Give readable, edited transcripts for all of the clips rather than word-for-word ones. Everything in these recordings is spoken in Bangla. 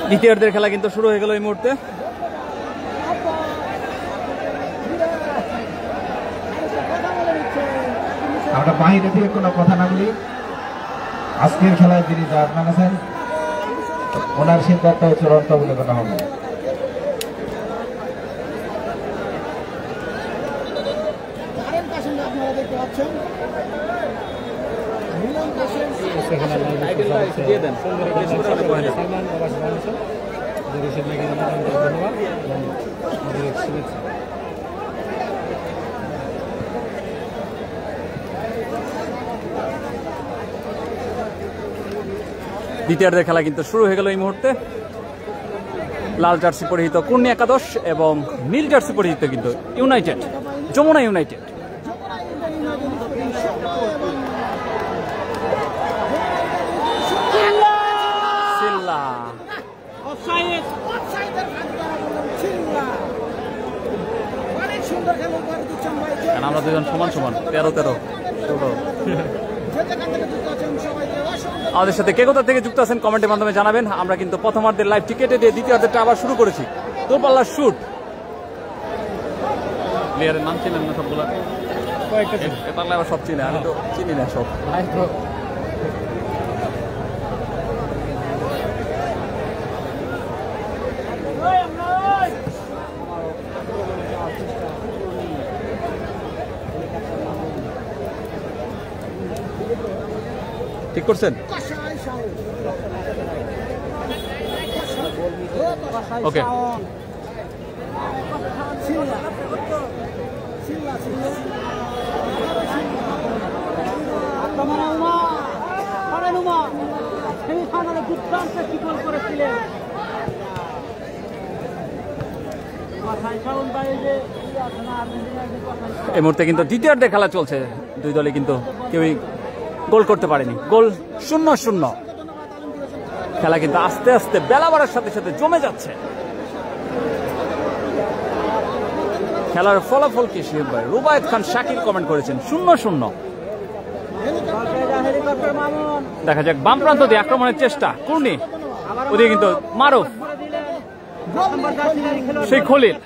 দ্বিতীয়ার্ধের খেলা কিন্তু শুরু হয়ে গেল এই মুহূর্তে। আমরা বাহিরে থেকে কোনো কথা না বলি, আজকের খেলায় যিনি জাজম্যান আছেন ওনার সিদ্ধান্ত চূড়ান্ত বলে করা হবে। দ্বিতীয়ার্ধের খেলা কিন্তু শুরু হয়ে গেল এই মুহূর্তে। লাল জার্সি পরিহিত কুর্নি একাদশ এবং নীল জার্সি পরিহিত কিন্তু ইউনাইটেড, যমুনা ইউনাইটেড। আমরা দুজন সমান সমান, 13-13। আমাদের সাথে কে কোথা থেকে যুক্ত আছেন কমেন্টের মাধ্যমে জানাবেন। আমরা কিন্তু প্রথমার্ধের লাইভ টিকেটে দিয়ে দ্বিতীয়ার্ধেরটা আবার শুরু করেছি। দূরপাল্লার শুট। প্লেয়ারের নাম চিনেন না সবগুলো? পারলে আবার সব চিনে, আমি তো চিনি না সব। ঠিক করছেন? ওকে। এই মুহূর্তে কিন্তু দ্বিতীয়ার্ধে খেলা চলছে। দুই দলে কিন্তু কেউই গোল করতে পারেনি। গোল 0-0। খেলা কিন্তু আস্তে আস্তে বেলা বাড়ার সাথে সাথে জমে যাচ্ছে। খেলার ফলাফল কি শিব ভাই? রুবায়েত খান শাকির কমেন্ট করেছেন 0-0। দেখা যাক বাম প্রান্ত দিয়ে আক্রমণের চেষ্টা কুর্নি, ওদিকে কিন্তু মারুফ, সেই খলিল।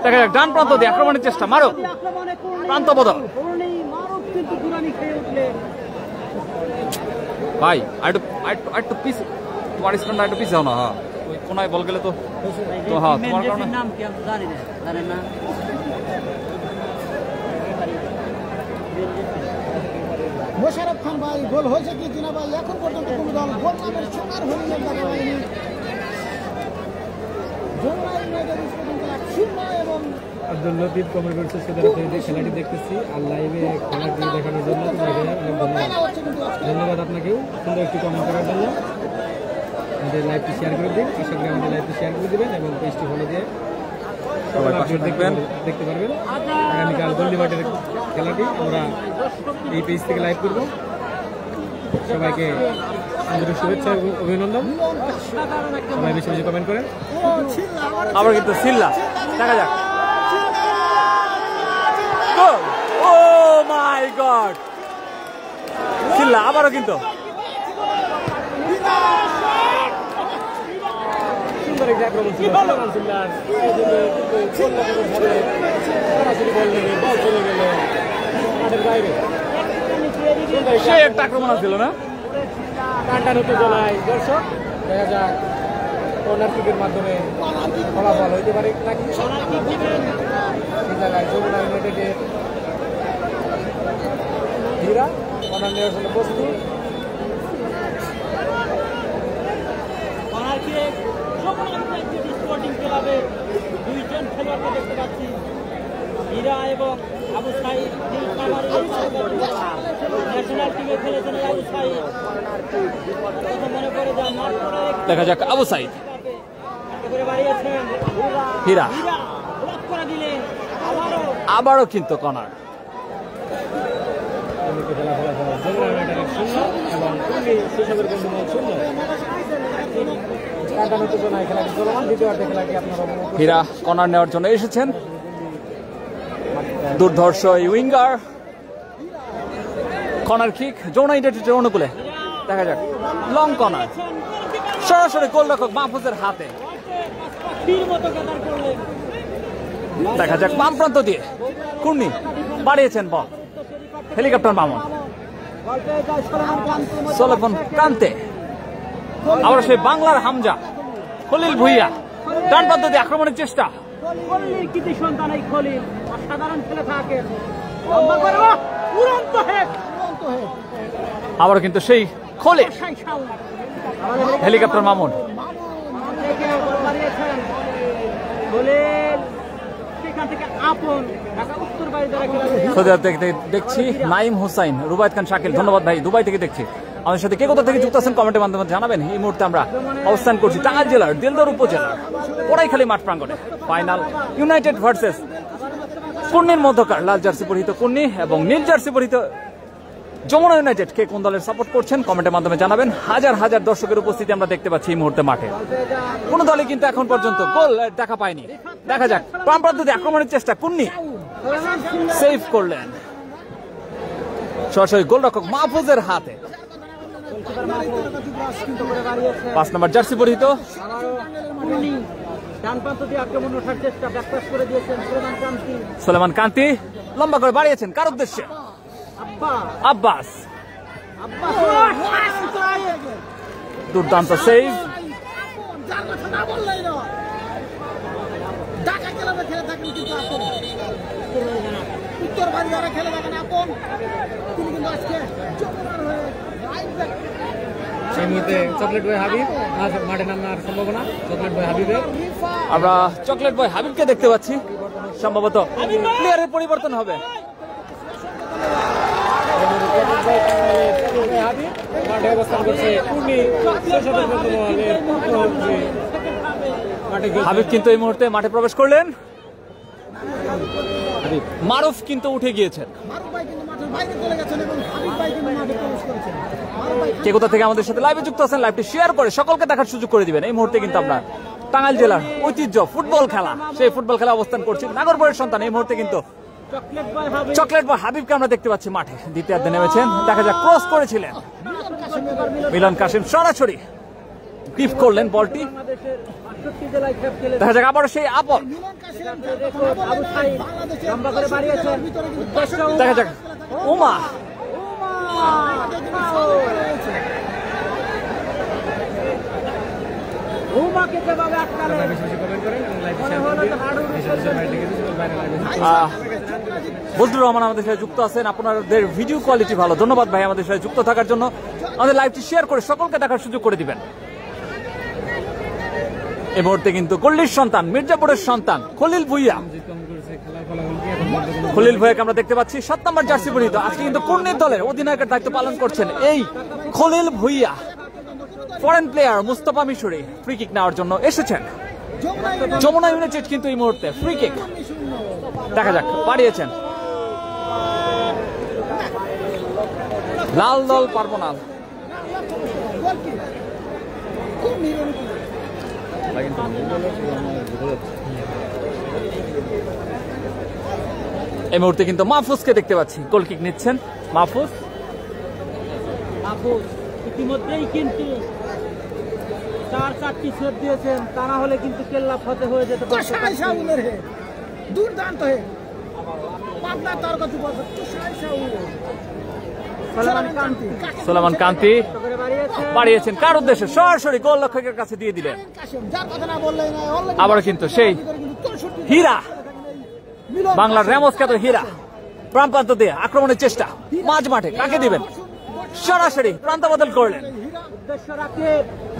দেখা যাক ডান প্রান্ত দিয়ে আক্রমণের চেষ্টা, মারুফ, প্রান্ত বদল। ভাই আরেকটু পিস, তোমার স্ট্যান্ড একটু পিছিয়ে না। হ্যাঁ, ওই কোনায় বল গেলে তো হ্যাঁ তোমার কারণে। মোশাররফ খান ভাই, গোল হয়েছে কি জিনা ভাই? এখন পর্যন্ত কোনো দল গোল নামের সোনার হরিণের দেখা পায়নি। যমুনা ইউনাইটেড পর্যন্ত 0 এবং আব্দুল লতিফ কমেন্ট করছে খেলাটি দেখতেছি আর লাইভে খেলাটি দেখানোর জন্য তোমাকে অনেক ধন্যবাদ আপনাকেও সুন্দর একটি কমেন্ট করার জন্য। আমাদের লাইভটি শেয়ার করে দিন, আশা করি আমাদের লাইভটি শেয়ার করে দেবেন এবং পেজটি ফলো দিয়ে দেখতে পারবেন। আগামীকাল গল্লিমাঠের খেলাটি আমরা এই পেজ থেকে লাইভ করব। সবাইকে আন্তরিক শুভেচ্ছা এবং অভিনন্দন। সবাই বেশি বেশি কমেন্ট করেন। আবার কিন্তু সিল্লা, দেখা যাক। ও মাই গড, সিল্লা আবারও কিন্তু সে একটা আক্রমণ ছিল না। টানটান হতে চলায় দর্শক, দেখা যাক কর্নার কিকের মাধ্যমে ফলাফল হইতে পারে নাকি। সেই জায়গায় যমুনা ইউনাইটেডের হীরা কর্নার নেওয়ার জন্য প্রস্তুত। দুইজন খেলোয়াড়কে দেখতে পাচ্ছি, হীরা এবং আবু সাইদ। ন্যাশনাল টিমে খেলেছেন আবু সাইদ। মনে করে দেখা যাক আবু সাইদ, বাড়িয়েছেন হীরা, ব্লক করে দিলেন। আবারও কিন্তু কর্নার। হীরা কর্নার নেওয়ার জন্য এসেছেন। দুর্ধর্ষ উইঙ্গার, কর্নার কিক যমুনা ইউনাইটেডের অনুকূলে। দেখা যাক লং কর্নার, সরাসরি গোলরক্ষক মাহফুজের হাতে। তীর মতো কাটার করলেন। দেখা যাক বাম প্রান্ত দিয়ে কুর্নি বাড়িয়েছেন বল, হেলিকপ্টার মামুন, বল পেয়ে যায় সলমান কান্তি। সোলেমন কান্তে, আবার সেই বাংলার হামজা খলিল ভুইয়া, ডান প্রান্ত দিয়ে আক্রমণের চেষ্টা। খলিল কৃতি সন্তান এই খলিল অসাধারণ খেলে থাকে। লম্বা করে বাহ! উড়ন্ত হেড। আবার কিন্তু সেই খলিল, সাই সাউন্ড। হেলিকপ্টার মামুন, থেকে বল বাড়িয়েছেন খলিল। সেখান থেকে আপন ঢাকা উত্তর বাইরে যারা খেলে সৌদি আরব থেকে দেখছি নাইম হোসাইন, রুবায়েত খান শাকিল, ধন্যবাদ ভাই। দুবাই থেকে দেখছি। আমাদের সাথে কে কোথা থেকে যুক্ত আছেন কমেন্টের মাধ্যমে জানাবেন। এই মুহূর্তে আমরা অবস্থান করছি টাঙ্গাইল জেলার দিলদর উপজেলার পোড়াইখালী মাঠ প্রাঙ্গণে। ফাইনাল ইউনাইটেড ভার্সেস কুর্নির মধ্যকার লাল জার্সি পরিহিত কুর্নি এবং নীল জার্সি পরিহিত যমুনা ইউনাইটেড। কে কোন দলের সাপোর্ট করছেন কমেন্টের মাধ্যমে জানাবেন। হাজার হাজার দর্শকের উপস্থিতি আমরা দেখতে পাচ্ছি এই মুহূর্তে মাঠে। কোন দলই কিন্তু এখন পর্যন্ত গোল দেখা পায়নি। দেখা যাক বাম প্রান্ত দিয়ে আক্রমণের চেষ্টা, কুর্নি সেভ করলেন, সরাসরি গোলরক্ষক মাহফুজের হাতে। 5 নম্বর জার্সি পরিহিত ডান প্রান্ত দিয়ে আক্রমণ ওঠার চেষ্টা ব্যাকপাস করে দিয়েছেন সলমান কান্তি। সোলেমান কান্তি লম্বা করে বাড়িয়েছেন কার উদ্দেশ্যে? আব্বাস, দুর্দান্ত সেভ। যার কথা না বললেই না। ঢাকা ক্লাবে খেলে থাকেন কিন্তু আপন। উত্তর ভারী যারা খেলে থাকেন আপন, তিনি কিন্তু আজকে যমুনার হয়ে রাইট ব্যাক। সেই মুহূর্তে চকলেট বয় হাবিব মাঠে নামার সম্ভাবনা। চকলেট বয় হাবিবের আমরা চকলেট বয় হাবিবকে দেখতে পাচ্ছি। সম্ভবত প্লেয়ারের পরিবর্তন হবে। মাঠে অবস্থান করছে কুর্নি হাবিব কিন্তু এই মুহূর্তে মাঠে প্রবেশ করলেন। মারুফ কিন্তু উঠে গিয়েছেন। মারুফ ভাই কিন্তু মাঠের বাইরে চলে গেছেন এবং হাবিব ভাই কিন্তু মাঠে প্রবেশ করেছেন। মারুফ ভাই কে কোথা থেকে আমাদের সাথে লাইভে যুক্ত আছেন লাইভটি শেয়ার করে সকলকে দেখার সুযোগ করে দিবেন। এই মুহূর্তে কিন্তু আমরা টাঙ্গাইল জেলার ঐতিহ্য ফুটবল খেলা, সেই ফুটবল খেলা অবস্থান করছি। নাগরপুরের সন্তান এই মুহূর্তে কিন্তু চকলেট বয় হাবিবকে আমরা দেখতে পাচ্ছি মাঠে দ্বিতীয়ার্ধে নেমেছেন। দেখা যাক ক্রস করেছিলেন মিলন কাসিম, সরাসরি গ্রিপ করলেন বলটি। দেখা যাক আবার সেই আপন, দেখা যাক উমা, উমাকে যেভাবে আটকালেন বজলুর রহমান আমাদের সাথে যুক্ত আছেন। আপনাদের ভিডিও কোয়ালিটি ভালো, ধন্যবাদ ভাই আমাদের সাথে যুক্ত থাকার জন্য। আমাদের লাইভটি শেয়ার করে সকলকে দেখার সুযোগ করে দিবেন। এই মুহূর্তে কিন্তু গল্লির সন্তান, মির্জাপুরের সন্তান খলিল ভুইয়া, খলিল ভুইয়াকে আমরা দেখতে পাচ্ছি 7 নম্বর জার্সি পরিহিত। আজকে কিন্তু কুর্নির দলের অধিনায়কের দায়িত্ব পালন করছেন এই Khalil Bhuiyan. Foreign player Mustafa Mishri free kick নেওয়ার জন্য এসেছেন। যমুনা ইউনাইটেড কিন্তু এই মুহূর্তে ফ্রি কিক দেখা যাক বাড়িয়েছেন। লাল দল পারবো না। এই মুহূর্তে কিন্তু মাহফুজকে দেখতে পাচ্ছি গোল কিক নিচ্ছেন। মাহফুজ ইতিমধ্যেই কিন্তু 4-4টি সেভ দিয়েছেন, তা না হলে কিন্তু কেল্লা ফতে হয়ে যেতে পারে। দুর্দান্ত হে পাবনা তারকা যুবক সোলেমান কান্তি বাড়িয়েছেন কার উদ্দেশ্যে? সরাসরি গোল রক্ষকের কাছে দিয়ে দিলেন। যার কথা না বললেই না। আবার কিন্তু সেই হীরা, বাংলার রেমস খ্যাত হীরা প্রাণ প্রান্ত দিয়ে আক্রমণের চেষ্টা মাঝ মাঠে, কাকে দিবেন? সরাসরি প্রান্ত বদল করলেন।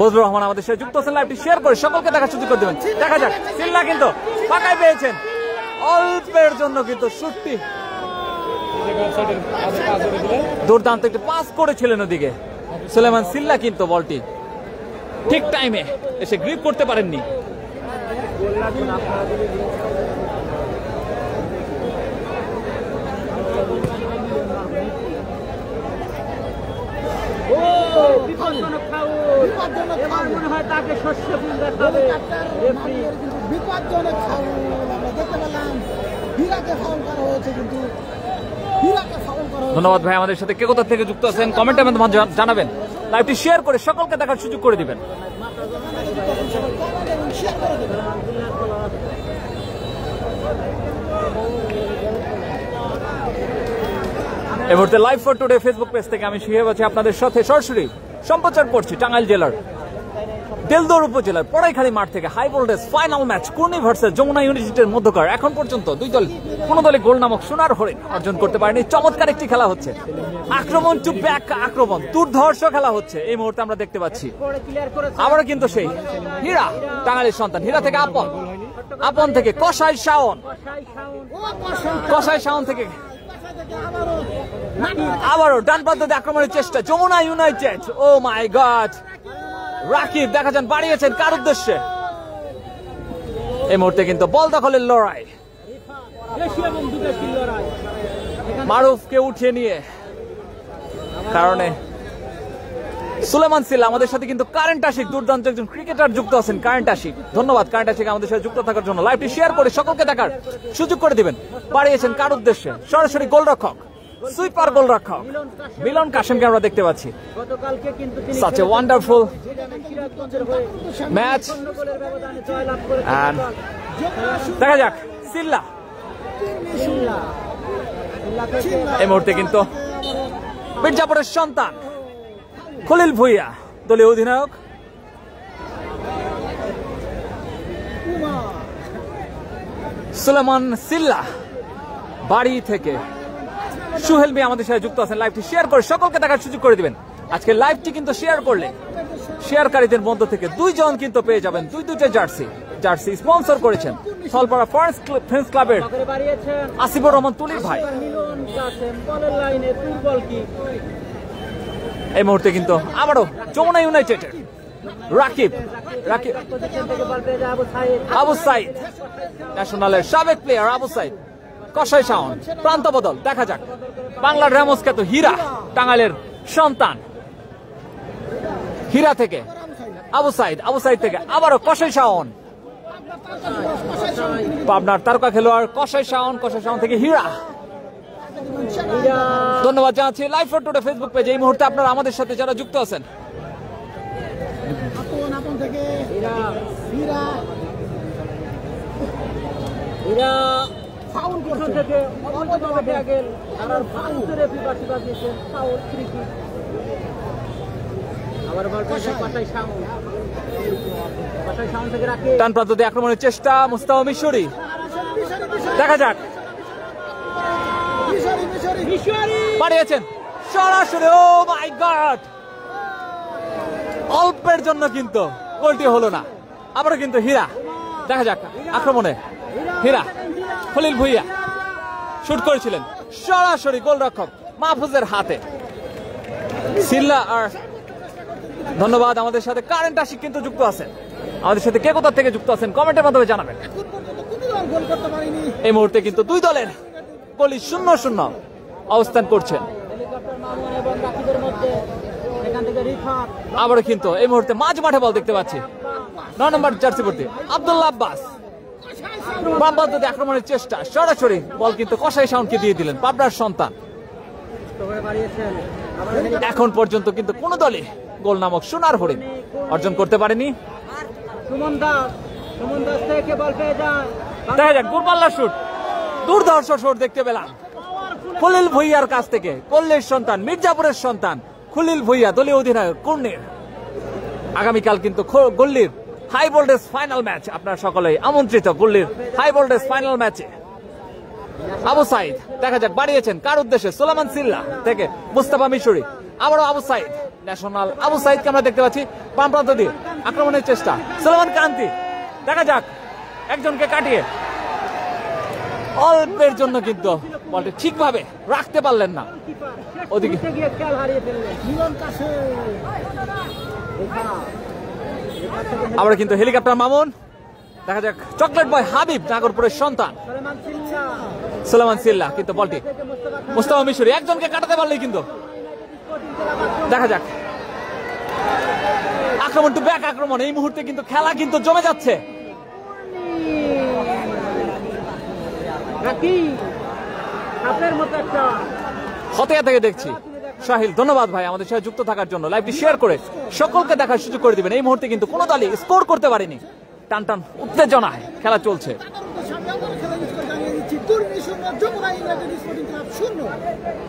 বজলুর রহমান আমাদের সাথে যুক্ত আছেন, লাইভটি শেয়ার করে সকলকে দেখার সুযোগ করে দেবেন। দেখা যাক সিল্লা কিন্তু ফাঁকায় পেয়েছেন অল্পের জন্য, কিন্তু শুটটি দুর্দান্ত একটি পাস করেছিলেন ওদিকে সুলেমান সিল্লা, কিন্তু বলটি ঠিক টাইমে এসে গ্রিপ করতে পারেননি। বিপজ্জনক ফাউল, এবার মনে হয় তাকে শস্য ফুল দেখাবে রেফারি। বিপজ্জনক ফাউল আমরা দেখতে পেলাম। হীরাকে ফাউল করা হয়েছে, কিন্তু হীরাকে ফাউল করা হয়েছে। ধন্যবাদ ভাই আমাদের সাথে কে কোথা থেকে যুক্ত আছেন কমেন্টের মাধ্যমে জানাবেন। লাইভটি শেয়ার করে সকলকে দেখার সুযোগ করে দিবেন। শেয়ার করে দেবেন। এই মুহূর্তে live for today Facebook page থেকে আমি শিহাব আছি আপনাদের সাথে সরাসরি সম্প্রচার করছি টাঙ্গাইল জেলার দেলদুয়ার উপজেলার পড়াইখালী মাঠ থেকে high voltage final match Kurni versus Jamuna ইউনিভার্সিটির মধ্যকার। এখন পর্যন্ত দুই দল কোন দলে গোল নামক সোনার হরিণ অর্জন করতে পারেনি। চমৎকার একটি খেলা হচ্ছে, আক্রমণ টু ব্যাক আক্রমণ, দুর্ধর্ষ খেলা হচ্ছে এই মুহূর্তে আমরা দেখতে পাচ্ছি। আবারও কিন্তু সেই হীরা টাঙ্গাইলের সন্তান, হীরা থেকে আপন, আপন থেকে কসাই শাওন, কসাই শাওন থেকে আবারও ডান প্রান্তে আক্রমণের চেষ্টা যমুনা ইউনাইটেড। ও মাই গড, রাকিব দেখা যান বাড়িয়েছেন কার উদ্দেশ্যে। এই মুহূর্তে কিন্তু বল দখলের লড়াই, মারুফকে উঠিয়ে নিয়ে কারণে সুলেমান সিল্লা আমাদের সাথে কিন্তু কারেন্ট আশিক দুর্দান্ত একজন ক্রিকেটার যুক্ত আছেন। কারেন্ট আশিক, ধন্যবাদ কারেন্ট আশিক আমাদের সাথে যুক্ত থাকার জন্য। লাইভটি শেয়ার করে সকলকে দেখার সুযোগ করে দিবেন। বাড়িয়েছেন কার উদ্দেশ্যে, সরাসরি গোলরক্ষক, সুইপার গোলরক্ষক মিলন কাশেমকে আমরা দেখতে পাচ্ছি। Such a wonderful match. দেখা যাক সিল্লা এই মুহূর্তে কিন্তু মির্জাপুরের সন্তান খলিল ভুইয়া দলীয় অধিনায়ক, সুলেমান সিল্লা বাড়ি থেকে সুহেল মিয়া আমাদের সাথে যুক্ত আছেন। লাইভটি শেয়ার করে সকলকে দেখার সুযোগ করে দিবেন। আজকে লাইভটি কিন্তু শেয়ার করলে শেয়ারকারীদের মধ্য থেকে দুইজন কিন্তু পেয়ে যাবেন দুইটা জার্সি। জার্সি স্পন্সর করেছেন থলপাড়া ফ্রেন্ডস ক্লাবের আসিফুর রহমান তুলির ভাই। এই মুহূর্তে কিন্তু আবারও যমুনা ইউনাইটেডের রাকিব, রাকিব আবু সাইদ, ন্যাশনালের সাবেক প্লেয়ার আবু সাইদ, কসাই শাওন, প্রান্ত বদল। দেখা যাক বাংলার র্যামোস খ্যাত হীরা টাঙ্গাইলের সন্তান, হীরা থেকে আবু সাইদ, আবু সাইদ থেকে আবারও কসাই শাওন, পাবনার তারকা খেলোয়াড় কসাই শাওন, কসাই শাওন থেকে হীরা। ধন্যবাদ জানাচ্ছি লাইভ ফর টুডে ফেসবুক পেজে এই মুহূর্তে আপনারা আমাদের সাথে যারা যুক্ত আছেন। আপন থেকে হীরা ফাউল করছে থেকে অবৈধভাবে আগে আর ফাউল রেফারি বাজিয়েছেন ফাউল ফ্রি কিক। আবার বল কসাই শাওন, কসাই শাওন থেকে রাখে টান প্রান্ত দিয়ে আক্রমণের চেষ্টা মুস্তাফা মিশরি। দেখা যাক বাড়িয়েছেন সরাসরি। ও মাই গড, অল্পের জন্য কিন্তু গোলটি হলো না। আবারও কিন্তু হীরা, দেখা যাক আক্রমণে হীরা, খলিল ভুইয়া শুট করেছিলেন সরাসরি গোলরক্ষক মাহফুজের হাতে। সিল্লা আর ধন্যবাদ আমাদের সাথে কারেন্ট আশিক কিন্তু যুক্ত আছেন। আমাদের সাথে কে কোথা থেকে যুক্ত আছেন কমেন্টের মাধ্যমে জানাবেন। এই মুহূর্তে কিন্তু দুই দলের গোলই 0-0 অবস্থান করছেন। আবারও কিন্তু এই মুহূর্তে মাঝ মাঠে বল দেখতে পাচ্ছি 9 নম্বর জার্সি পড়তে আব্দুল্লাহ আব্বাস। বাম প্রান্তে আক্রমণের চেষ্টা, সরাসরি বল কিন্তু কসাই শাওনকে দিয়ে দিলেন পাবনার সন্তান। এখন পর্যন্ত কিন্তু কোন দলই গোল নামক সোনার হরিণ অর্জন করতে পারেনি। দেখা যাক দূরপাল্লা শুট, দুর্ধর্ষ শুট দেখতে পেলাম খলিল ভুইয়ার কাছ থেকে। কল্লের সন্তান, মির্জাপুরের সন্তান খলিল ভুইয়া দলীয় অধিনায়ক কুর্নির। আগামীকাল কিন্তু গল্লির হাই ভোল্টেজ ফাইনাল ম্যাচ, আপনারা সকলেই আমন্ত্রিত গল্লির হাই ভোল্টেজ ফাইনাল ম্যাচে। আবু সাইদ দেখা যাক বাড়িয়েছেন কার উদ্দেশ্যে, সুলেমান সিল্লা থেকে মুস্তাফা মিশরি। আবারও আবু সাইদ, ন্যাশনাল আবু সাইদকে আমরা দেখতে পাচ্ছি বাম প্রান্ত দিয়ে আক্রমণের চেষ্টা, সুলেমান কান্তি। দেখা যাক একজনকে কাটিয়ে অল্পের জন্য কিন্তু বলটি ঠিকভাবে রাখতে পারলেন না। ওদিকে আবার কিন্তু হেলিকপ্টার মামুন। দেখা যাক চকলেট বয় হাবিব নাগরপুরের সন্তান সুলেমান সিল্লা, কিন্তু বলটি মুস্তাফা মিশরি একজনকে কাটাতে পারলেই কিন্তু। দেখা যাক আক্রমণ টু ব্যাক আক্রমণ। এই মুহূর্তে কিন্তু খেলা কিন্তু জমে যাচ্ছে। হতিয়া থেকে দেখছি সাহিল ধন্যবাদ ভাই আমাদের সাথে যুক্ত থাকার জন্য। লাইভটি শেয়ার করে সকলকে দেখার সুযোগ করে দিবেন। এই মুহূর্তে কিন্তু কোনো দলই স্কোর করতে পারেনি, টান টান উত্তেজনায় খেলা চলছে।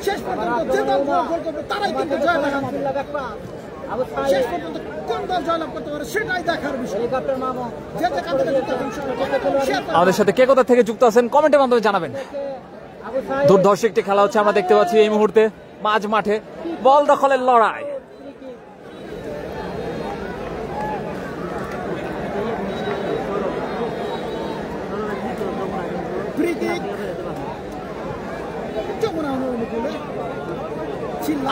শেষ পর্যন্ত যে দল গোল করবে তারাই কিন্তু জয় লাভ করবে। শেষ পর্যন্ত কোন দল জয়লাভ করতে পারে সেটাই দেখার বিষয়। যে যেখান থেকে যুক্ত আছেন আমাদের সাথে কে কোথা থেকে যুক্ত আছেন কমেন্টের মাধ্যমে জানাবেন। দুর্ধর্ষ একটি খেলা হচ্ছে আমরা দেখতে পাচ্ছি এই মুহূর্তে মাঝ মাঠে বল দখলের লড়াই। ফ্রি কিক যমুনা অনুকূলে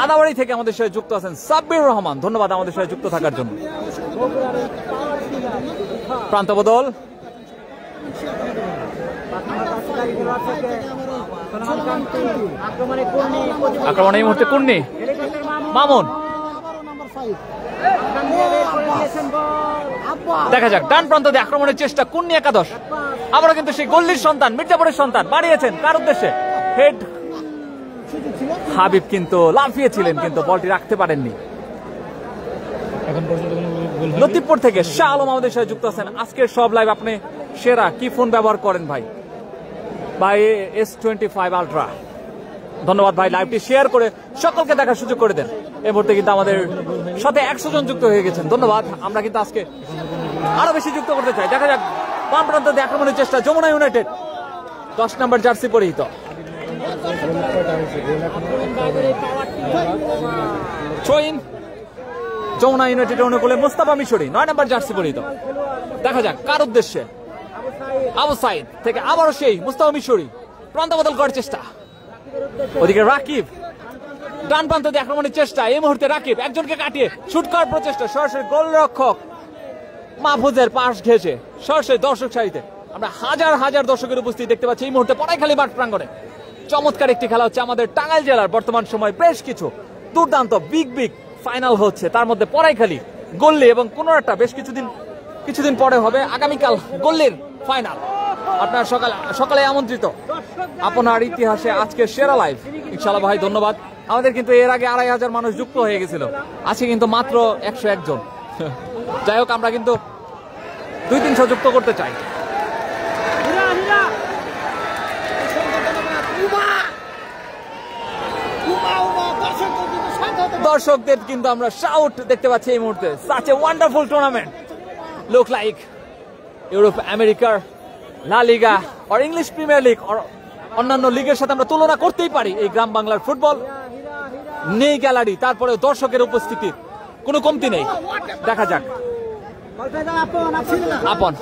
আদাবাড়ি থেকে আমাদের সাথে যুক্ত আছেন সাব্বির রহমান, ধন্যবাদ আমাদের সাথে যুক্ত থাকার জন্য। প্রান্ত বদল আক্রমণ এই মুহূর্তে কুন্নি মামুন, দেখা যাক ডান প্রান্ত দিয়ে আক্রমণের চেষ্টা কুন্নি একাদশ। আবারও কিন্তু সেই গল্লির সন্তান মির্জাপুরের সন্তান বাড়িয়েছেন কার উদ্দেশ্যে, হেড হাবিব কিন্তু লাফিয়েছিলেন কিন্তু বলটি রাখতে পারেননি। এখন পর্যন্ত কোনো গোল হয়নি। লতিফপুর থেকে শাহ আলম আমাদের সাথে যুক্ত আছেন। আজকের সব লাইভ আপনি সেরা কি ফোন ব্যবহার করেন ভাই? ভাই S25 আলট্রা, ধন্যবাদ ভাই। লাইভটি শেয়ার করে সকলকে দেখার সুযোগ করে দেন। এই মুহূর্তে কিন্তু আমাদের সাথে 100 জন যুক্ত হয়ে গেছেন, ধন্যবাদ। আমরা কিন্তু আজকে আরো বেশি যুক্ত করতে চাই। দেখা যাক বাম প্রান্ত দিয়ে আক্রমণের চেষ্টা যমুনা ইউনাইটেড 10 নম্বর জার্সি পরিহিত থ্রোইন যমুনা ইউনাইটেডের অনুকূলে মুস্তাফা মিশরি 9 নম্বর জার্সি পরিহিত। দেখা যাক কার উদ্দেশ্যে, আবু সাইদ থেকে আবারও সেই মুস্তাফা মিশরি প্রান্ত বদল করার চেষ্টা। ওদিকে রাকিব ডান প্রান্ত দিয়ে আক্রমণের চেষ্টা। এই মুহূর্তে রাকিব একজনকে কাটিয়ে শুট করার প্রচেষ্টা, সরাসরি গোলরক্ষক মাহফুজের পাশ ঘেঁষে সরাসরি দর্শক সারিতে আমরা হাজার হাজার দর্শকের উপস্থিতি দেখতে পাচ্ছি এই মুহূর্তে পড়াইখালী মাঠ প্রাঙ্গণে। চমৎকার একটি খেলা হচ্ছে আমাদের টাঙ্গাইল জেলার বর্তমান সময় বেশ কিছু দুর্দান্ত বিগ বিগ ফাইনাল হচ্ছে, তার মধ্যে পড়াইখালী, গল্লি এবং কোনোটা বেশ কিছুদিন পরে হবে আগামীকাল গল্লির ফাইনাল। আপনার সকালে আমন্ত্রিত আপনার ইতিহাসে আজকে সেরা লাইভ ইনশাআল্লাহ ভাই, ধন্যবাদ। আমাদের কিন্তু এর আগে 2500 মানুষ যুক্ত হয়ে গেছিল, আজকে কিন্তু মাত্র 101 জন। যাই হোক আমরা কিন্তু 200-300 যুক্ত করতে চাই। দর্শকদের কিন্তু আমরা শাউট দেখতে পাচ্ছি এই মুহূর্তে। Such a wonderful tournament, look like Europe আমেরিকার লা লিগা আর ইংলিশ প্রিমিয়ার লিগ আর অন্যান্য লিগের সাথে আমরা তুলনা করতেই পারি। এই গ্রাম বাংলার ফুটবল নেই গ্যালারি, তারপরে দর্শকের উপস্থিতির কোনো কমতি নেই। দেখা যাক আপন,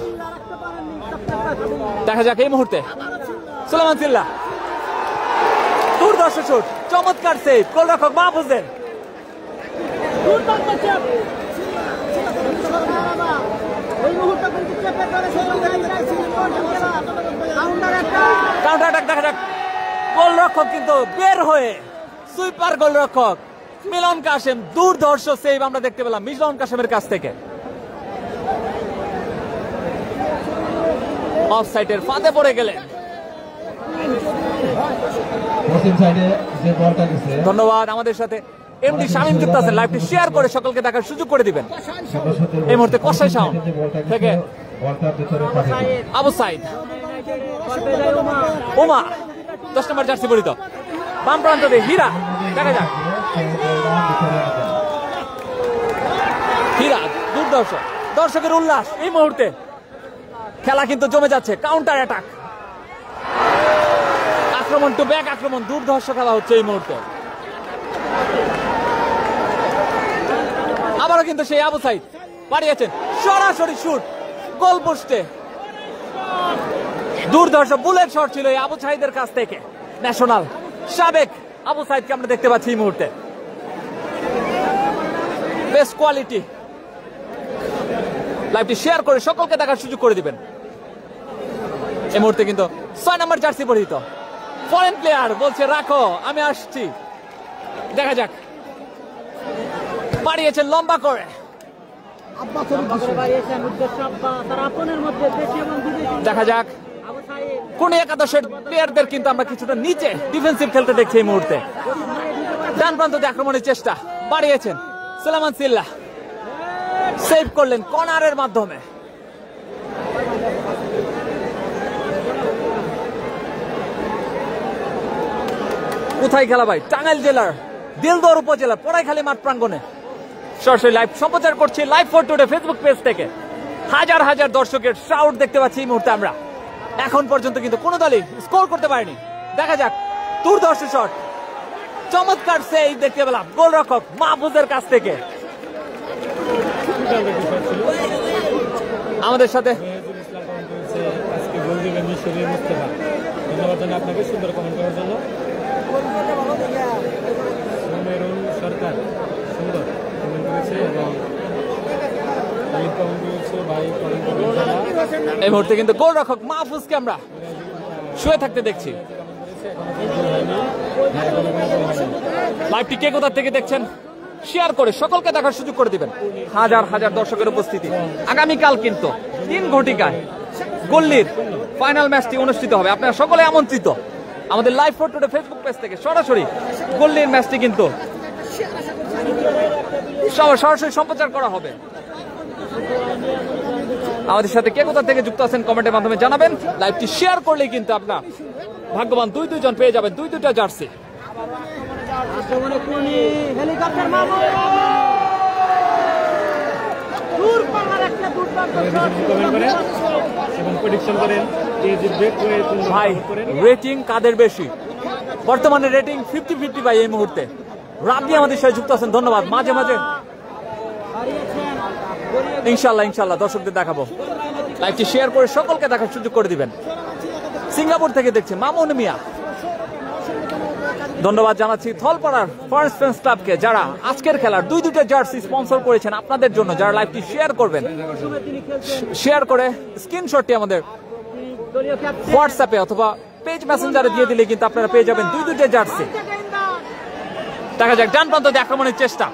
দেখা যাক এই মুহূর্তে সুলেমান সিল্লা দুর্দর্শ শুট, চমৎকার সেভ গোলরক্ষক মাহফুজের। কাউন্টার অ্যাটাক দেখা যাক, গোলরক্ষক কিন্তু বের হয়ে সুইপার গোলরক্ষক মিলন কাশেম, দুর্ধর্ষ সেভ আমরা দেখতে পেলাম মিলন কাশেমের কাছ থেকে। অফসাইডের ফাঁদে পড়ে গেলেন। ধন্যবাদ আমাদের সাথে এমডি শামীম যুক্ত আছেন, লাইভটি শেয়ার করে সকলকে দেখার সুযোগ করে দিবেন। এই মুহূর্তে কসাই সাউন্ড থেকে আবু সাইদ, ওমা 10 নম্বর জার্সি পরিহিত, বাম প্রান্ত দিয়ে হীরা, দেখা যাক হীরা দুর্দর্শ, দর্শকের উল্লাস। এই মুহূর্তে খেলা কিন্তু জমে যাচ্ছে, কাউন্টার অ্যাটাক, আক্রমণ টু ব্যাক আক্রমণ, দুর্ধর্ষ খেলা হচ্ছে এই মুহূর্তে। আবারও কিন্তু সেই আবু সাইদ পাঠিয়েছেন সরাসরি শুট গোল পোস্টে, দুর্ধর্ষ বুলেট শট ছিল এই আবু সাইদের কাছ থেকে। ন্যাশনাল সাবেক আবু সাইদকে আমরা দেখতে পাচ্ছি এই মুহূর্তে, বেস্ট কোয়ালিটি। লাইভটি শেয়ার করে সকলকে দেখার সুযোগ করে দিবেন। এই মুহূর্তে কিন্তু 6 নম্বর জার্সি পরিহিত ফরেন প্লেয়ার বলছে রাখো আমি আসছি, দেখা যাক বাড়িয়েছেন লম্বা করে, দেখা যাক কোন একাদশের প্লেয়ারদের কিন্তু আমরা কিছুটা নিচে ডিফেন্সিভ খেলতে দেখছি এই মুহূর্তে। ডান প্রান্ত দিয়ে আক্রমণের চেষ্টা বাড়িয়েছেন সুলেমান সিল্লা, সেভ করলেন কর্নারের মাধ্যমে। কোথায় খেলা ভাই? টাঙ্গাইল জেলার দিলদর উপজেলার পড়াইখালী মাঠ প্রাঙ্গণে সরাসরি লাইভ সম্প্রচার করছি live for today Facebook page থেকে। হাজার হাজার দর্শকের শাউট দেখতে পাচ্ছি এই মুহূর্তে আমরা। এখন পর্যন্ত কিন্তু কোনো দলই স্কোর করতে পারেনি। দেখা যাক, দুর্ধর্ষ শট, চমৎকার সেই দেখতে পেলাম গোলরক্ষক মাহফুজের কাছ থেকে। আমাদের সাথে আজকে গোল দিবেন মিশরের মুস্তাফা, ধন্যবাদ জানাই আপনাকে সুন্দর কমেন্ট করার জন্য। সুমেরুন সরকার সুন্দর কমেন্ট করেছে এবং কমেন্ট করেছে ভাই কমেন্ট করেছে। এই মুহূর্তে কিন্তু গোলরক্ষক মাহফুজকে আমরা শুয়ে থাকতে দেখছি। লাইভটি কে কোথা থেকে দেখছেন শেয়ার করে সকলকে দেখার সুযোগ করে দিবেন। হাজার হাজার দর্শকের উপস্থিতি। আগামীকাল কিন্তু 3 ঘটিকায় গল্লির ফাইনাল ম্যাচটি অনুষ্ঠিত হবে। আপনারা সকলে আমন্ত্রিত। আমাদের live for today Facebook page থেকে সরাসরি গল্লির ম্যাচটি কিন্তু সরাসরি সম্প্রচার করা হবে। আমাদের সাথে কে কোথা থেকে যুক্ত আছেন কমেন্টের মাধ্যমে জানাবেন। লাইভটি শেয়ার করলেই কিন্তু আপনার ভাগ্যবান 2 জন পেয়ে যাবেন 2টা জার্সি। হেলিকপ্টার মামুন দূর পাহাড় একটা দুর্দান্ত শট এবং প্রেডিকশন করেন কে জিতবে। ভাই রেটিং কাদের বেশি? বর্তমানে রেটিং 50-50 ভাই এই মুহূর্তে। রাব্বি আমাদের সাথে যুক্ত আছেন, ধন্যবাদ। মাঝে মাঝে ইনশাল্লাহ দর্শকদের দেখাবো। লাইভটি শেয়ার করে সকলকে দেখার সুযোগ করে দিবেন। সিঙ্গাপুর থেকে দেখছে মামুন মিয়া, ধন্যবাদ জানাচ্ছি থলপাড়ার ফার্স্ট ফ্রেন্ডস ক্লাবকে যারা আজকের খেলার 2টা জার্সি স্পন্সর করেছেন আপনাদের জন্য। যারা লাইভটি শেয়ার করবেন, শেয়ার করে স্ক্রিনশটটি আমাদের হোয়াটসঅ্যাপে অথবা পেজ মেসেঞ্জারে দিয়ে দিলে কিন্তু আপনারা পেয়ে যাবেন 2টা জার্সি। দেখা যাক, ডান প্রান্ত দিয়ে আক্রমণের চেষ্টা,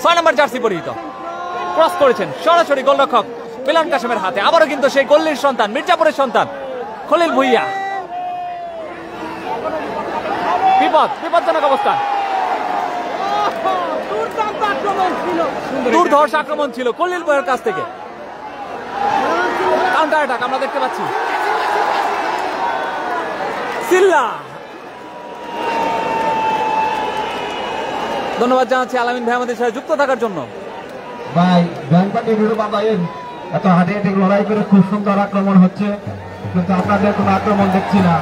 6 নম্বর জার্সি পরিহিত, ক্রস করেছেন সরাসরি গোলরক্ষক মিলন কাশেমের হাতে। আবারও কিন্তু সেই গল্লির সন্তান, মির্জাপুরের সন্তান খলিল ভুইয়া। বিপজ্জনক অবস্থা, দুর্ধর্ষ আক্রমণ ছিল খলিল ভুইয়ার কাছ থেকে। কাউন্টার অ্যাটাক আমরা দেখতে পাচ্ছি। সিল্লা, ধন্যবাদ জানাচ্ছি আলামিন ভাই আমাদের সাথে যুক্ত থাকার জন্য। ভাই ব্যাংকপাটি ভিডিও বাবাইন এত হাতে হাতে লড়াই করে খুব সুন্দর আক্রমণ হচ্ছে, কিন্তু আপনাদের কোনো আক্রমণ দেখছি না।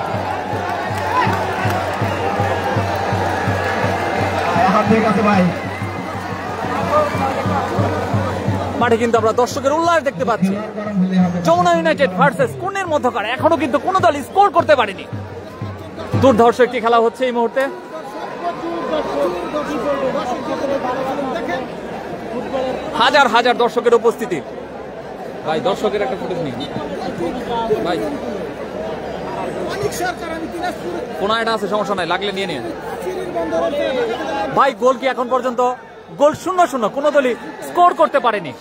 ঠিক আছে ভাই, মাঠে কিন্তু আমরা দর্শকের উল্লাস দেখতে পাচ্ছি। যমুনা ইউনাইটেড ভার্সেস কুনের মধ্যকার এখনো কিন্তু কোনো দল স্কোর করতে পারেনি। দুর্ধর্ষ একটি খেলা হচ্ছে এই মুহূর্তে। হাজার হাজার দর্শকের উপস্থিতি। ভাই দর্শকের একটা ফুটেজ নিন ভাই, কোন এটা আছে, সমস্যা নাই, লাগলে নিয়ে নিন ভাই। গোল কি এখন পর্যন্ত? গোল 0-0, কোনো দলই স্কোর করতে পারেনি।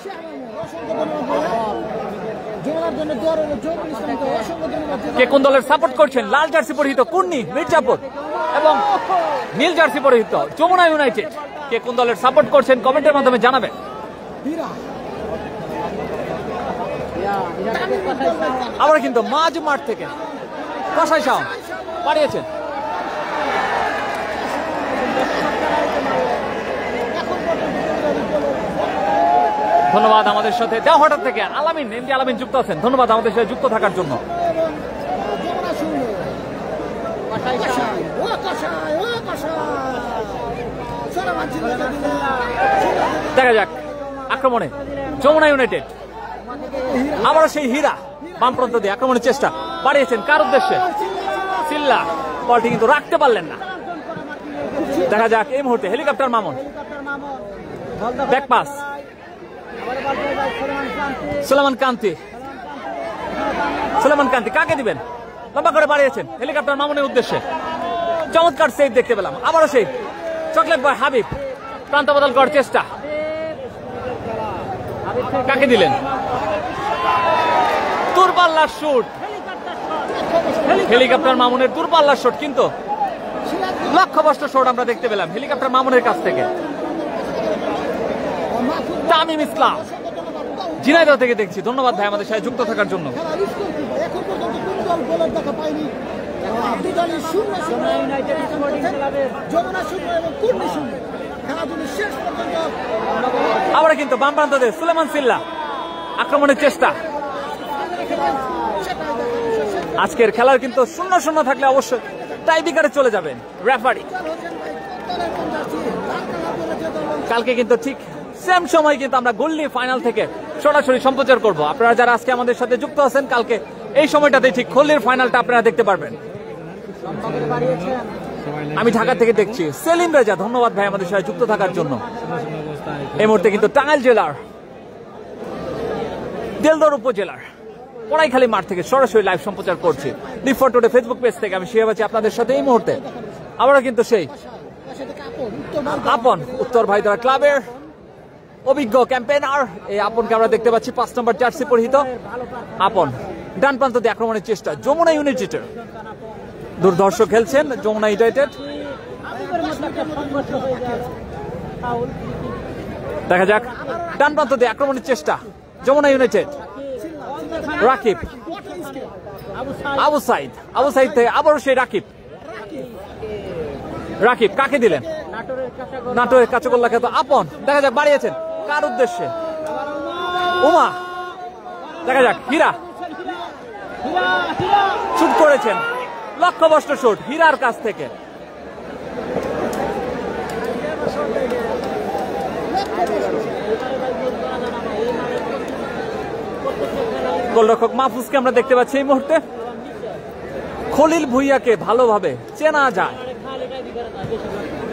কে কোন দলের সাপোর্ট করছেন? লাল জার্সি পরিহিত কুন্নি মির্জাপুর এবং নীল জার্সি পরিহিত যমুনা ইউনাইটেড। কে কোন দলের সাপোর্ট করছেন কমেন্টের মাধ্যমে জানাবেন। আবার কিন্তু মাঝ মাঠ থেকে কসাই সাউন্ড পাঠিয়েছেন। ধন্যবাদ আমাদের সাথে দেওয়াটা থেকে আলামিন, এমডি আলামিন যুক্ত আছেন, ধন্যবাদ আমাদের সাথে যুক্ত থাকার জন্য। দেখা যাক আক্রমণে যমুনা ইউনাইটেড, আবারও সেই হীরা বাম প্রান্ত দিয়ে আক্রমণের চেষ্টা বাড়িয়েছেন কার উদ্দেশ্যে? সিল্লা, বলটি কিন্তু রাখতে পারলেন না। দেখা যাক এই মুহূর্তে helicopter Mamun, back pass Suleman Kanti কাকে দিবেন? লম্বা করে বাড়িয়েছেন হেলিকপ্টার মামুনের উদ্দেশ্যে, চমৎকার সেভ দেখতে পেলাম। আবারও সেই চকলেট বয় হাবিব প্রান্ত বদল করার চেষ্টা, কাকে দিলেন? দূরপাল্লার শুট, হেলিকপ্টার মামুনের দূরপাল্লার শট, কিন্তু লক্ষ্যভ্রষ্ট শট আমরা দেখতে পেলাম হেলিকপ্টার মামুনের কাছ থেকে। তামিম ইসলাম ঝিনাইদহ থেকে দেখছি, ধন্যবাদ ভাই আমাদের সাথে যুক্ত থাকার জন্য। এখন পর্যন্ত কোন দল গোলের দেখা পায়নি। দুদলই 0-0, যমুনা 0 এবং কুর্নি 0। খেলাধুলি শেষ পর্যন্ত আবার কিন্তু বাম প্রান্ততে সুলেমান সিল্লা আক্রমণের চেষ্টা। আজকের খেলার কিন্তু 0-0 থাকলে অবশ্যই টাইব্রেকারে চলে যাবেন রেফারি। কালকে কিন্তু ঠিক সেম সময় কিন্তু আমরা গোল নিয়ে ফাইনাল থেকে সরাসরি সম্প্রচার করব। আপনারা যারা আজকে আমাদের সাথে যুক্ত আছেন, কালকে এই সময়টাতে ঠিক গোলের ফাইনালটা আপনারা দেখতে পারবেন। আমি ঢাকা থেকে দেখছি সেলিম রেজা, ধন্যবাদ ভাই আমাদের সাথে যুক্ত থাকার জন্য। এই মুহূর্তে কিন্তু টাঙ্গাইল জেলার দেলদর উপজেলার পড়াইখালী মাঠ থেকে সরাসরি লাইভ সম্প্রচার করছি live for today Facebook page থেকে। আমি শিহাব আছি আপনাদের সাথে এই মুহূর্তে। আবারও কিন্তু সেই আপন উত্তর ভাইদরা ক্লাবের অভিজ্ঞ ক্যাম্পেইনার এই আপনকে আমরা দেখতে পাচ্ছি 5 নম্বর জার্সি পরিহিত আপন। ডান প্রান্ত দিয়ে আক্রমণের চেষ্টা যমুনা ইউনাইটেডের, দুর্ধর্ষ খেলছেন যমুনা ইউনাইটেড। দেখা যাক ডান প্রান্ত দিয়ে আক্রমণের চেষ্টা যমুনা ইউনাইটেড। রাকিব আবু সাইদ থেকে আবারও সেই রাকিব কাকে দিলেন? নাটোরের কাঁচাগোল্লা খেত আপন। দেখা যাক বাড়িয়েছেন কার উদ্দেশ্যে? উমা। দেখা যাক হীরা শুট করেছেন, লক্ষ্যভ্রষ্ট শুট হীরার কাছ থেকে। গোলরক্ষক মাহফুজকে আমরা দেখতে পাচ্ছি এই মুহূর্তে। খলিল ভুইয়াকে ভালোভাবে চেনা যায়।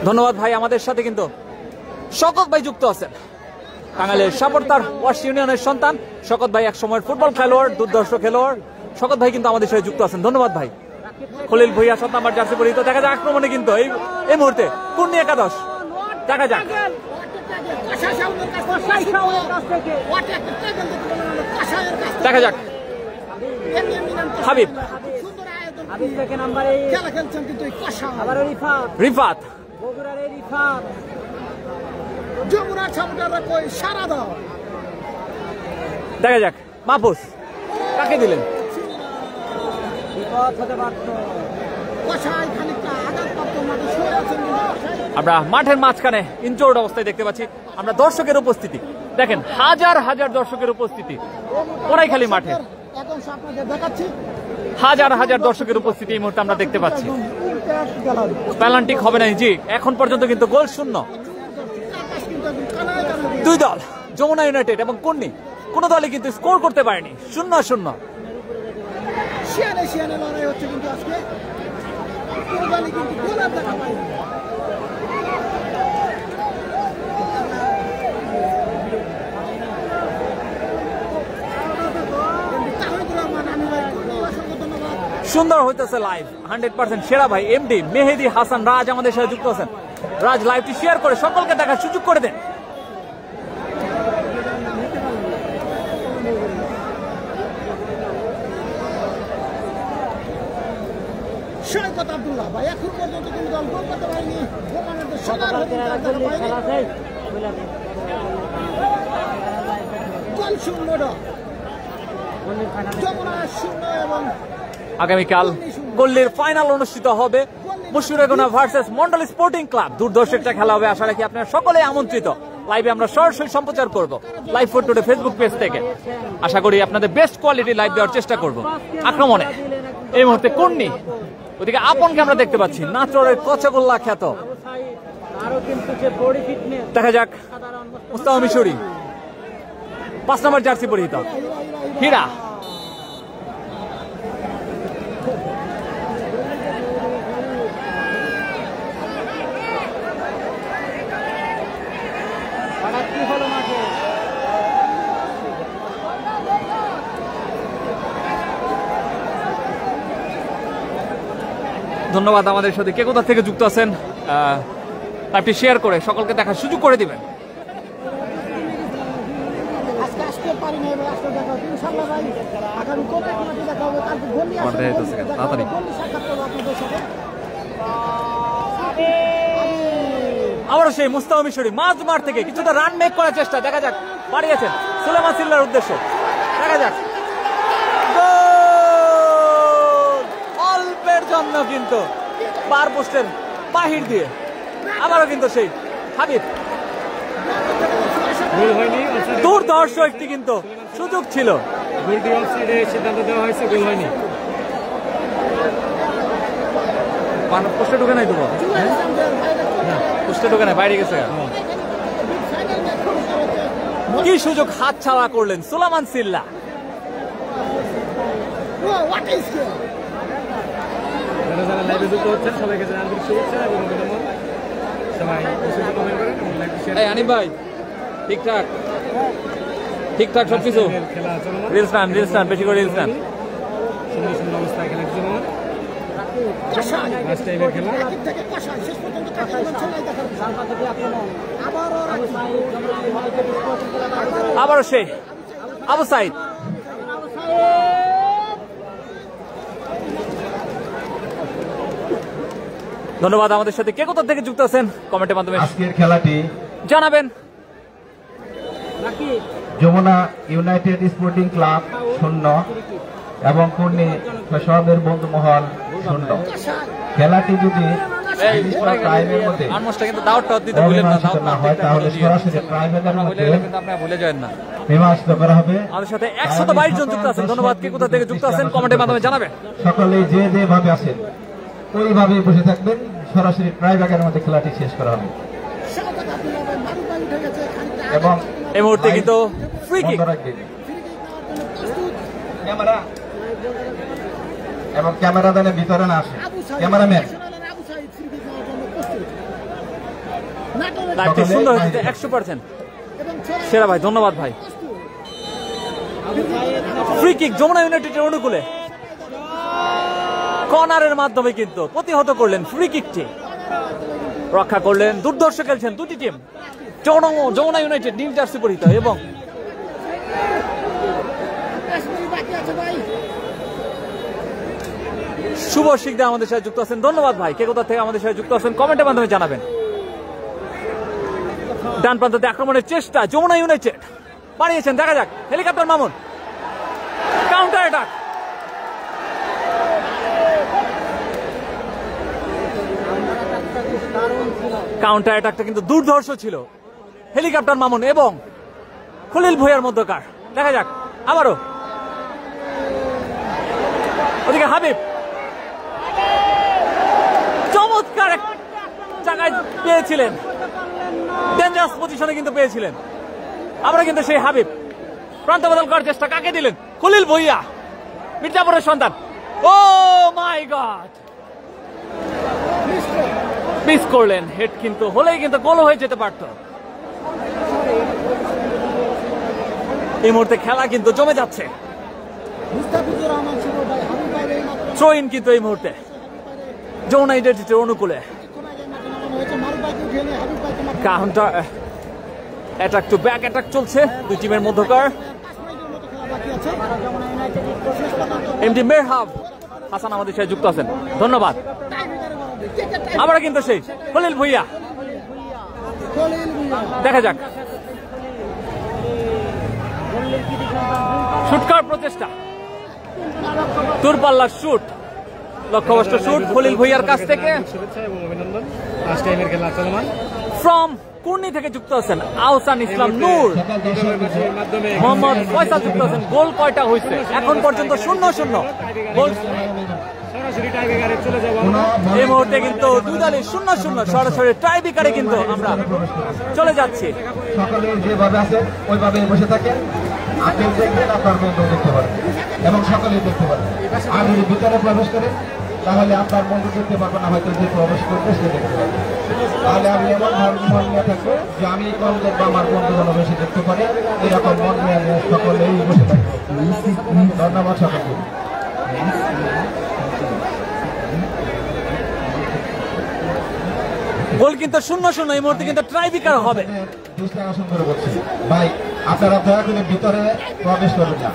ধন্যবাদ ভাই আমাদের সাথে কিন্তু শকত ভাই যুক্ত আছেন, টাঙ্গাইলের সাপড়তার ওয়াশ ইউনিয়নের সন্তান শকত ভাই, এক সময়ের ফুটবল খেলোয়াড়, দুর্ধর্ষ খেলোয়াড় শকত ভাই কিন্তু আমাদের সাথে যুক্ত আছেন। ধন্যবাদ ভাই। খলিল ভুইয়া 7 নম্বর জার্সি পরিহিত। দেখা যাক আক্রমণে কিন্তু এই মুহূর্তে কুর্নি একাদশ। দেখা যাক দেখা যাক হাবিব রিফাত দেখা যাক মাহফুজ কাকে দিলেন? আমরা মাঠের মাঝখানে ইনজোর্ড অবস্থায় দেখতে পাচ্ছি। আমরা দর্শকের উপস্থিতি দেখেন, হাজার হাজার দর্শকের উপস্থিতি পড়াইখালী মাঠে, হাজার হাজার দর্শকের উপস্থিতি এই মুহূর্তে আমরা দেখতে পাচ্ছি। পেনাল্টি হবে না জি, এখন পর্যন্ত কিন্তু গোল শূন্য। দুই দল যমুনা ইউনাইটেড এবং কুর্নি কোন দলই কিন্তু স্কোর করতে পারেনি, 0-0। সুন্দর হইতেছে লাইভ, 100% সেরা ভাই এমডি মেহেদি হাসান রাজ আমাদের সাথে যুক্ত আছেন। রাজ লাইভটি শেয়ার করে সকলকে দেখার সুযোগ করে দেন। সৈকত আব্দুল্লাহ ভাই এখন পর্যন্ত কিন্তু দল গোল করতে পারেনি। গোল শূন্য, যমুনা 0 এবং আগামীকাল গোল্লির ফাইনাল অনুষ্ঠিত হবে মুশফিকুনা ভার্সেস মন্ডল স্পোর্টিং ক্লাব। দুর্ধর্ষ একটা খেলা হবে, আশা রাখি আপনারা সকলে আমন্ত্রিত। লাইভে আমরা সরাসরি সম্প্রচার করব live for today Facebook page থেকে। আশা করি আপনাদের বেস্ট কোয়ালিটি লাইভ দেওয়ার চেষ্টা করব। আক্রমণে এই মুহূর্তে কুর্নি, ওদিকে আপনকে আমরা দেখতে পাচ্ছি নাটোরের কচাগোল্লা খ্যাত। দেখা যাক মুস্তাফা মিশরি 5 নম্বর জার্সি পরিহিত হীরা। ধন্যবাদ আমাদের সাথে কে কোথা থেকে যুক্ত আছেন, লাইভটি শেয়ার করে সকলকে দেখার সুযোগ করে দিবেন। আবারও সেই মুস্তাফা মিশরি মাঝ মাঠ থেকে কিছুটা রান মেক করার চেষ্টা, দেখা যাক বাড়িয়েছেন সুলেমান সিল্লার উদ্দেশ্যে, দেখা যাক অল্পের জন্য কিন্তু পার পোস্টের বাহির দিয়ে। আবারও কিন্তু সেই হাবিব, দুর্ধর্ষ একটি কিন্তু সুযোগ ছিল, সিদ্ধান্ত দেওয়া হয়েছে, গোল হয়নি। পোস্টে ঢুকে নাই দেবো, পোস্টে ঢুকে নাই, বাইরে গেছে। কি সুযোগ হাত ছাড়া করলেন সুলেমান সিল্লা। যারা লাইভে যুক্ত হচ্ছেন সবাইকে জানানোর শুভেচ্ছা এবং অভিনন্দন। সবাই কমেন্ট করেন এবং লাইক শেয়ার। আনিফ ভাই ঠিকঠাক ঠিকঠাক সবকিছু, খেলা চলমান, রিলস টান বেশি করে রিলস টান। সুন্দর সুন্দর অবস্থায় খেলা চলমান, লাস্ট টাইমের খেলা। আবারও সেই আবু সাইদ, ধন্যবাদ। আমাদের সাথে কে কোথা থেকে যুক্ত আছেন কমেন্টের মাধ্যমে আজকের খেলাটি জানাবেন। যমুনা ইউনাইটেড স্পোর্টিং ক্লাব 0 এবং পূর্ণি শৈশবের বন্ধুমহল 0। খেলাটি যদি টাইমের মধ্যে অমীমাংসিত না হয় তাহলে সরাসরি ট্রাইব্রেকারের মধ্যে ভুলে যাবেন না। মীমাংসিত করা হবে। আমাদের সাথে 122 জন যুক্ত আছেন, ধন্যবাদ। কে কোথা থেকে যুক্ত আছেন কমেন্টের মাধ্যমে জানাবেন। সকলেই যে যেভাবে আছেন ওইভাবে বসে থাকবেন, সরাসরি ট্রাইব্রেকারের মধ্যে খেলাটি শেষ করা হবে। এবং এই মুহূর্তে কিন্তু ফ্রি কিক, ক্যামেরা এবং ক্যামেরা দানের ভিতরে না আসে, ক্যামেরাম্যান লাইভটি সুন্দর হয়েছে 100%। সেরা ভাই, ধন্যবাদ ভাই। ফ্রি কিক যমুনা ইউনাইটেডের অনুকূলে কর্নারের মাধ্যমে কিন্তু প্রতিহত করলেন ফ্রি কিকটি, রক্ষা করলেন। দুর্ধর্ষ খেলছেন দুটি টিম, যমুনা ইউনাইটেড নীল জার্সি পরিহিত এবং শুভ শিকদার আমাদের সাথে যুক্ত আছেন, ধন্যবাদ ভাই। কে কোথা থেকে আমাদের সাথে যুক্ত আছেন কমেন্টের মাধ্যমে জানাবেন। ডান প্রান্তে আক্রমণের চেষ্টা যমুনা ইউনাইটেড বাড়িয়েছেন, দেখা যাক helicopter Mamun, counter attack. Counter অ্যাটাকটা কিন্তু দুর্ধর্ষ ছিল হেলিকপ্টার মামুন এবং খলিল ভুঁইয়ার মধ্যকার, দেখা যাক আবারও ওদিকে হাবিব, চমৎকার এক জায়গায় পেয়েছিলেন, ডেঞ্জারাস পজিশনে কিন্তু পেয়েছিলেন। আমরা কিন্তু সেই হাবিব প্রান্ত বদল করার চেষ্টা, কাকে দিলেন? খলিল ভুঁইয়া, মির্জাপুরের সন্তান। ও মাই গড, মিস করলেন। হেড কিন্তু হলেই কিন্তু গোল হয়ে যেতে পারত। এই মুহূর্তে খেলা কিন্তু জমে যাচ্ছে। থ্রো ইন কিন্তু এই মুহূর্তে যমুনা ইউনাইটেডের অনুকূলে। Counter attack to back attack চলছে দুই টিমের মধ্যকার। এমডি মেহরাব হাসান আমাদের সাথে যুক্ত আছেন, ধন্যবাদ। আমরা কিন্তু সেই খলিল ভুঁইয়া, দেখা যাক শুট করার প্রচেষ্টা, দূরপাল্লার শুট, লক্ষ্যভ্রষ্ট শুট খলিল ভুঁইয়ার কাছ থেকে। শুভেচ্ছা এবং অভিনন্দন। লাস্ট টাইমের খেলা চলমান। ফ্রম কুর্নি থেকে যুক্ত আছেন আহসান ইসলাম নূর, মোহাম্মদ ফয়সাল যুক্ত আছেন। গোল কয়টা হয়েছে এখন পর্যন্ত? 0-0 গোল। সরাসরি টাইব্রেকারে চলে যাব। এই মুহূর্তে কিন্তু দুই দলই 0-0 সরাসরি টাইব্রেকারে কিন্তু আমরা চলে যাচ্ছি। সকলে যেভাবে আছেন ওইভাবে বসে থাকেন, আপনি দেখবেন আপনার বন্ধু দেখতে পারেন এবং সকলেই দেখতে পারেন। আর যদি ভিতরে প্রবেশ করেন তাহলে আপনার বন্ধু দেখতে পারবেন না, হয়তো যে প্রবেশ করবে সে দেখতে পারবে। তাহলে আমি এমন মন নিয়ে থাকবো যে আমি কম দেখবো, আমার বন্ধু যেন বেশি দেখতে পারে, এরকম মন নিয়ে সকলেই বসে থাকবো। ধন্যবাদ সকলকে। গোল কিন্তু 0-0 এই মুহূর্তে কিন্তু টাইব্রেকার হবে। ভাই আপনারা দয়া করে ভিতরে প্রবেশ করবেন না।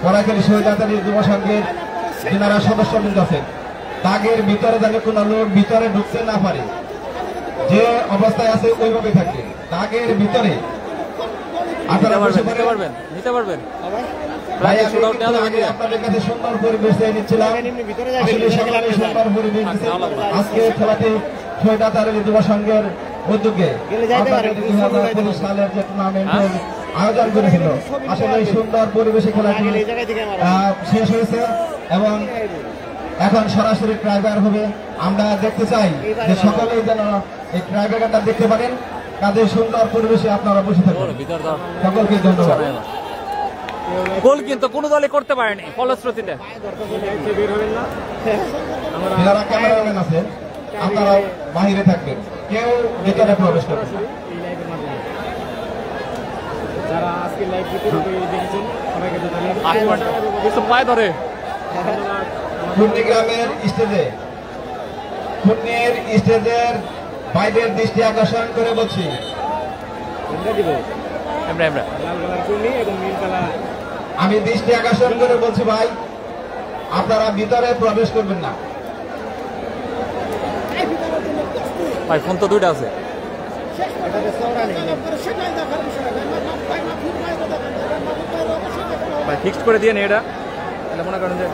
পরাখালী শহীদ আজাদী যুব সংঘের যারা সদস্যবৃন্দ আছেন, দাগের ভিতরে যাতে কোনো লোক ভিতরে ঢুকতে না পারে যে অবস্থায় আছে ওইভাবে থাকবে, দাগের ভিতরে আপনারা বসে পড়েন। নিতে পারবেন ভাই আমি কিন্তু আগে আপনাদের কাছে সুন্দর পরিবেশ দিয়ে নিচ্ছিলাম, আসলে সকলে সুন্দর পরিবেশ দিচ্ছে। আজকে খেলাটি সৈয়দাতার যুব সংঘের উদ্যোগে আপনাদের 2025 সালের যে টুর্নামেন্টের আয়োজন করেছিল, আসলে এই সুন্দর পরিবেশে খেলাটি শেষ হয়েছে এবং এখন সরাসরি ট্রাইবার হবে। আমরা দেখতে চাই যে সকলেই যেন এই ট্রাইবারটা দেখতে পারেন, কাজে সুন্দর পরিবেশে আপনারা বসে থাকুন। সকলকে ধন্যবাদ। গোল কিন্তু কোনো দলে করতে পারেনি ফলশ্রুতিতে। যারা ক্যামেরাম্যান আছেন আপনারা বাহিরে থাকবেন, কেউ ভিতরে প্রবেশ করবেন না। যারা আজকে লাইভ দেখেছেন সবাইকে ধন্যবাদ। পায়ে ধরে কুন্নিগ্রামের স্টেজের বাইরের দৃষ্টি আকর্ষণ করে বলছি, আমি দৃষ্টি আকর্ষণ করে বলছি ভাই, আপনারা ভিতরে প্রবেশ করবেন না। ভাই ফোন তো দুইটা আছে, ভাই ফিক্সড করে দিয়ে নি এটা, এটা মনে করেন যে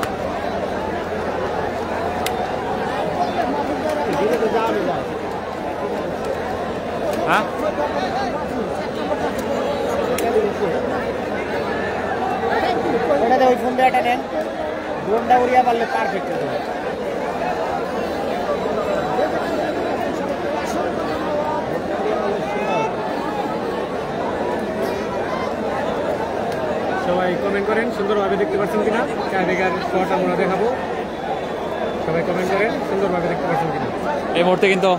হ্যাঁ ওই ফোন দিয়ে নেন, ড্রোনটা উড়িয়ে পারলে পারফেক্ট হয়ে যাবে। সবাই কমেন্ট করেন সুন্দরভাবে দেখতে পাচ্ছেন কিনা, চারিদিকের শট আমরা দেখাবো। সবাই কমেন্ট করেন সুন্দরভাবে দেখতে পাচ্ছেন কিনা। এই মুহূর্তে কিন্তু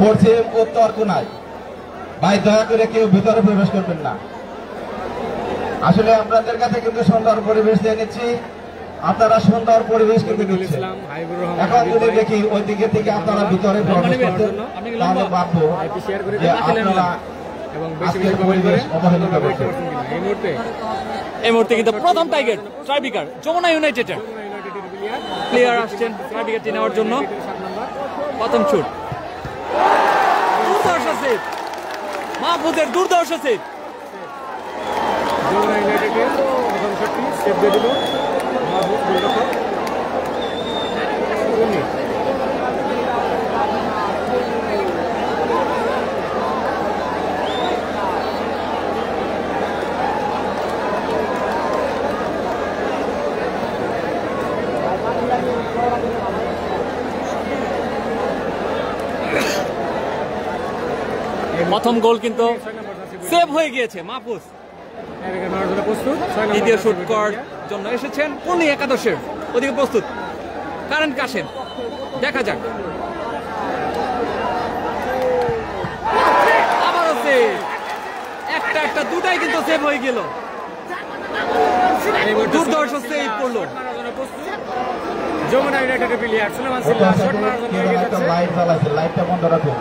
পশ্চিম উত্তর কোনায় ভাই দয়া করে কেউ ভিতরে প্রবেশ করবেন না। আসলে আপনাদের কাছে কিন্তু সুন্দর পরিবেশ দিয়ে নিচ্ছি, আপনারা সুন্দর পরিবেশ কিন্তু দিচ্ছেন। এখন যদি দেখি ওই দিকে থেকে আপনারা ভিতরে প্রবেশ করছেন, তাহলে ভাববো যে আপনারা আজকের পরিবেশ অবহেলিত করছেন। এই মুহূর্তে কিন্তু প্রথম টাইগার ট্রাইবিকার যমুনা ইউনাইটেডের প্লেয়ার আসছেন ট্রাইবিকারটি নেওয়ার জন্য। প্রথম শুট, দুর্ধর্ষ সেভ, মাহফুজের দুর্ধর্ষ সেভ। যমুনা ইউনাইটেডের প্রথম শটটি সেভ দিয়ে দিল মাহফুজ গোলরক্ষক। প্রথম গোল কিন্তু সেভ হয়ে গিয়েছে মাহফুজ। দ্বিতীয় শুট করার জন্য এসেছেন পূর্ণি একাদশের, ওদিকে প্রস্তুত কারেন্ট কাশেম। দেখা যাক, আবারও সেভ, একটা দুটাই কিন্তু সেভ হয়ে গেল। দুর্ধর্ষ সেভ করলো যমুনা ইউনাইটেডের প্লেয়ার সুলেমান সিল্লা। শট মারার জন্য এগিয়ে যাচ্ছে। লাইট জ্বালাচ্ছে, লাইটটা বন্ধ রাখুন।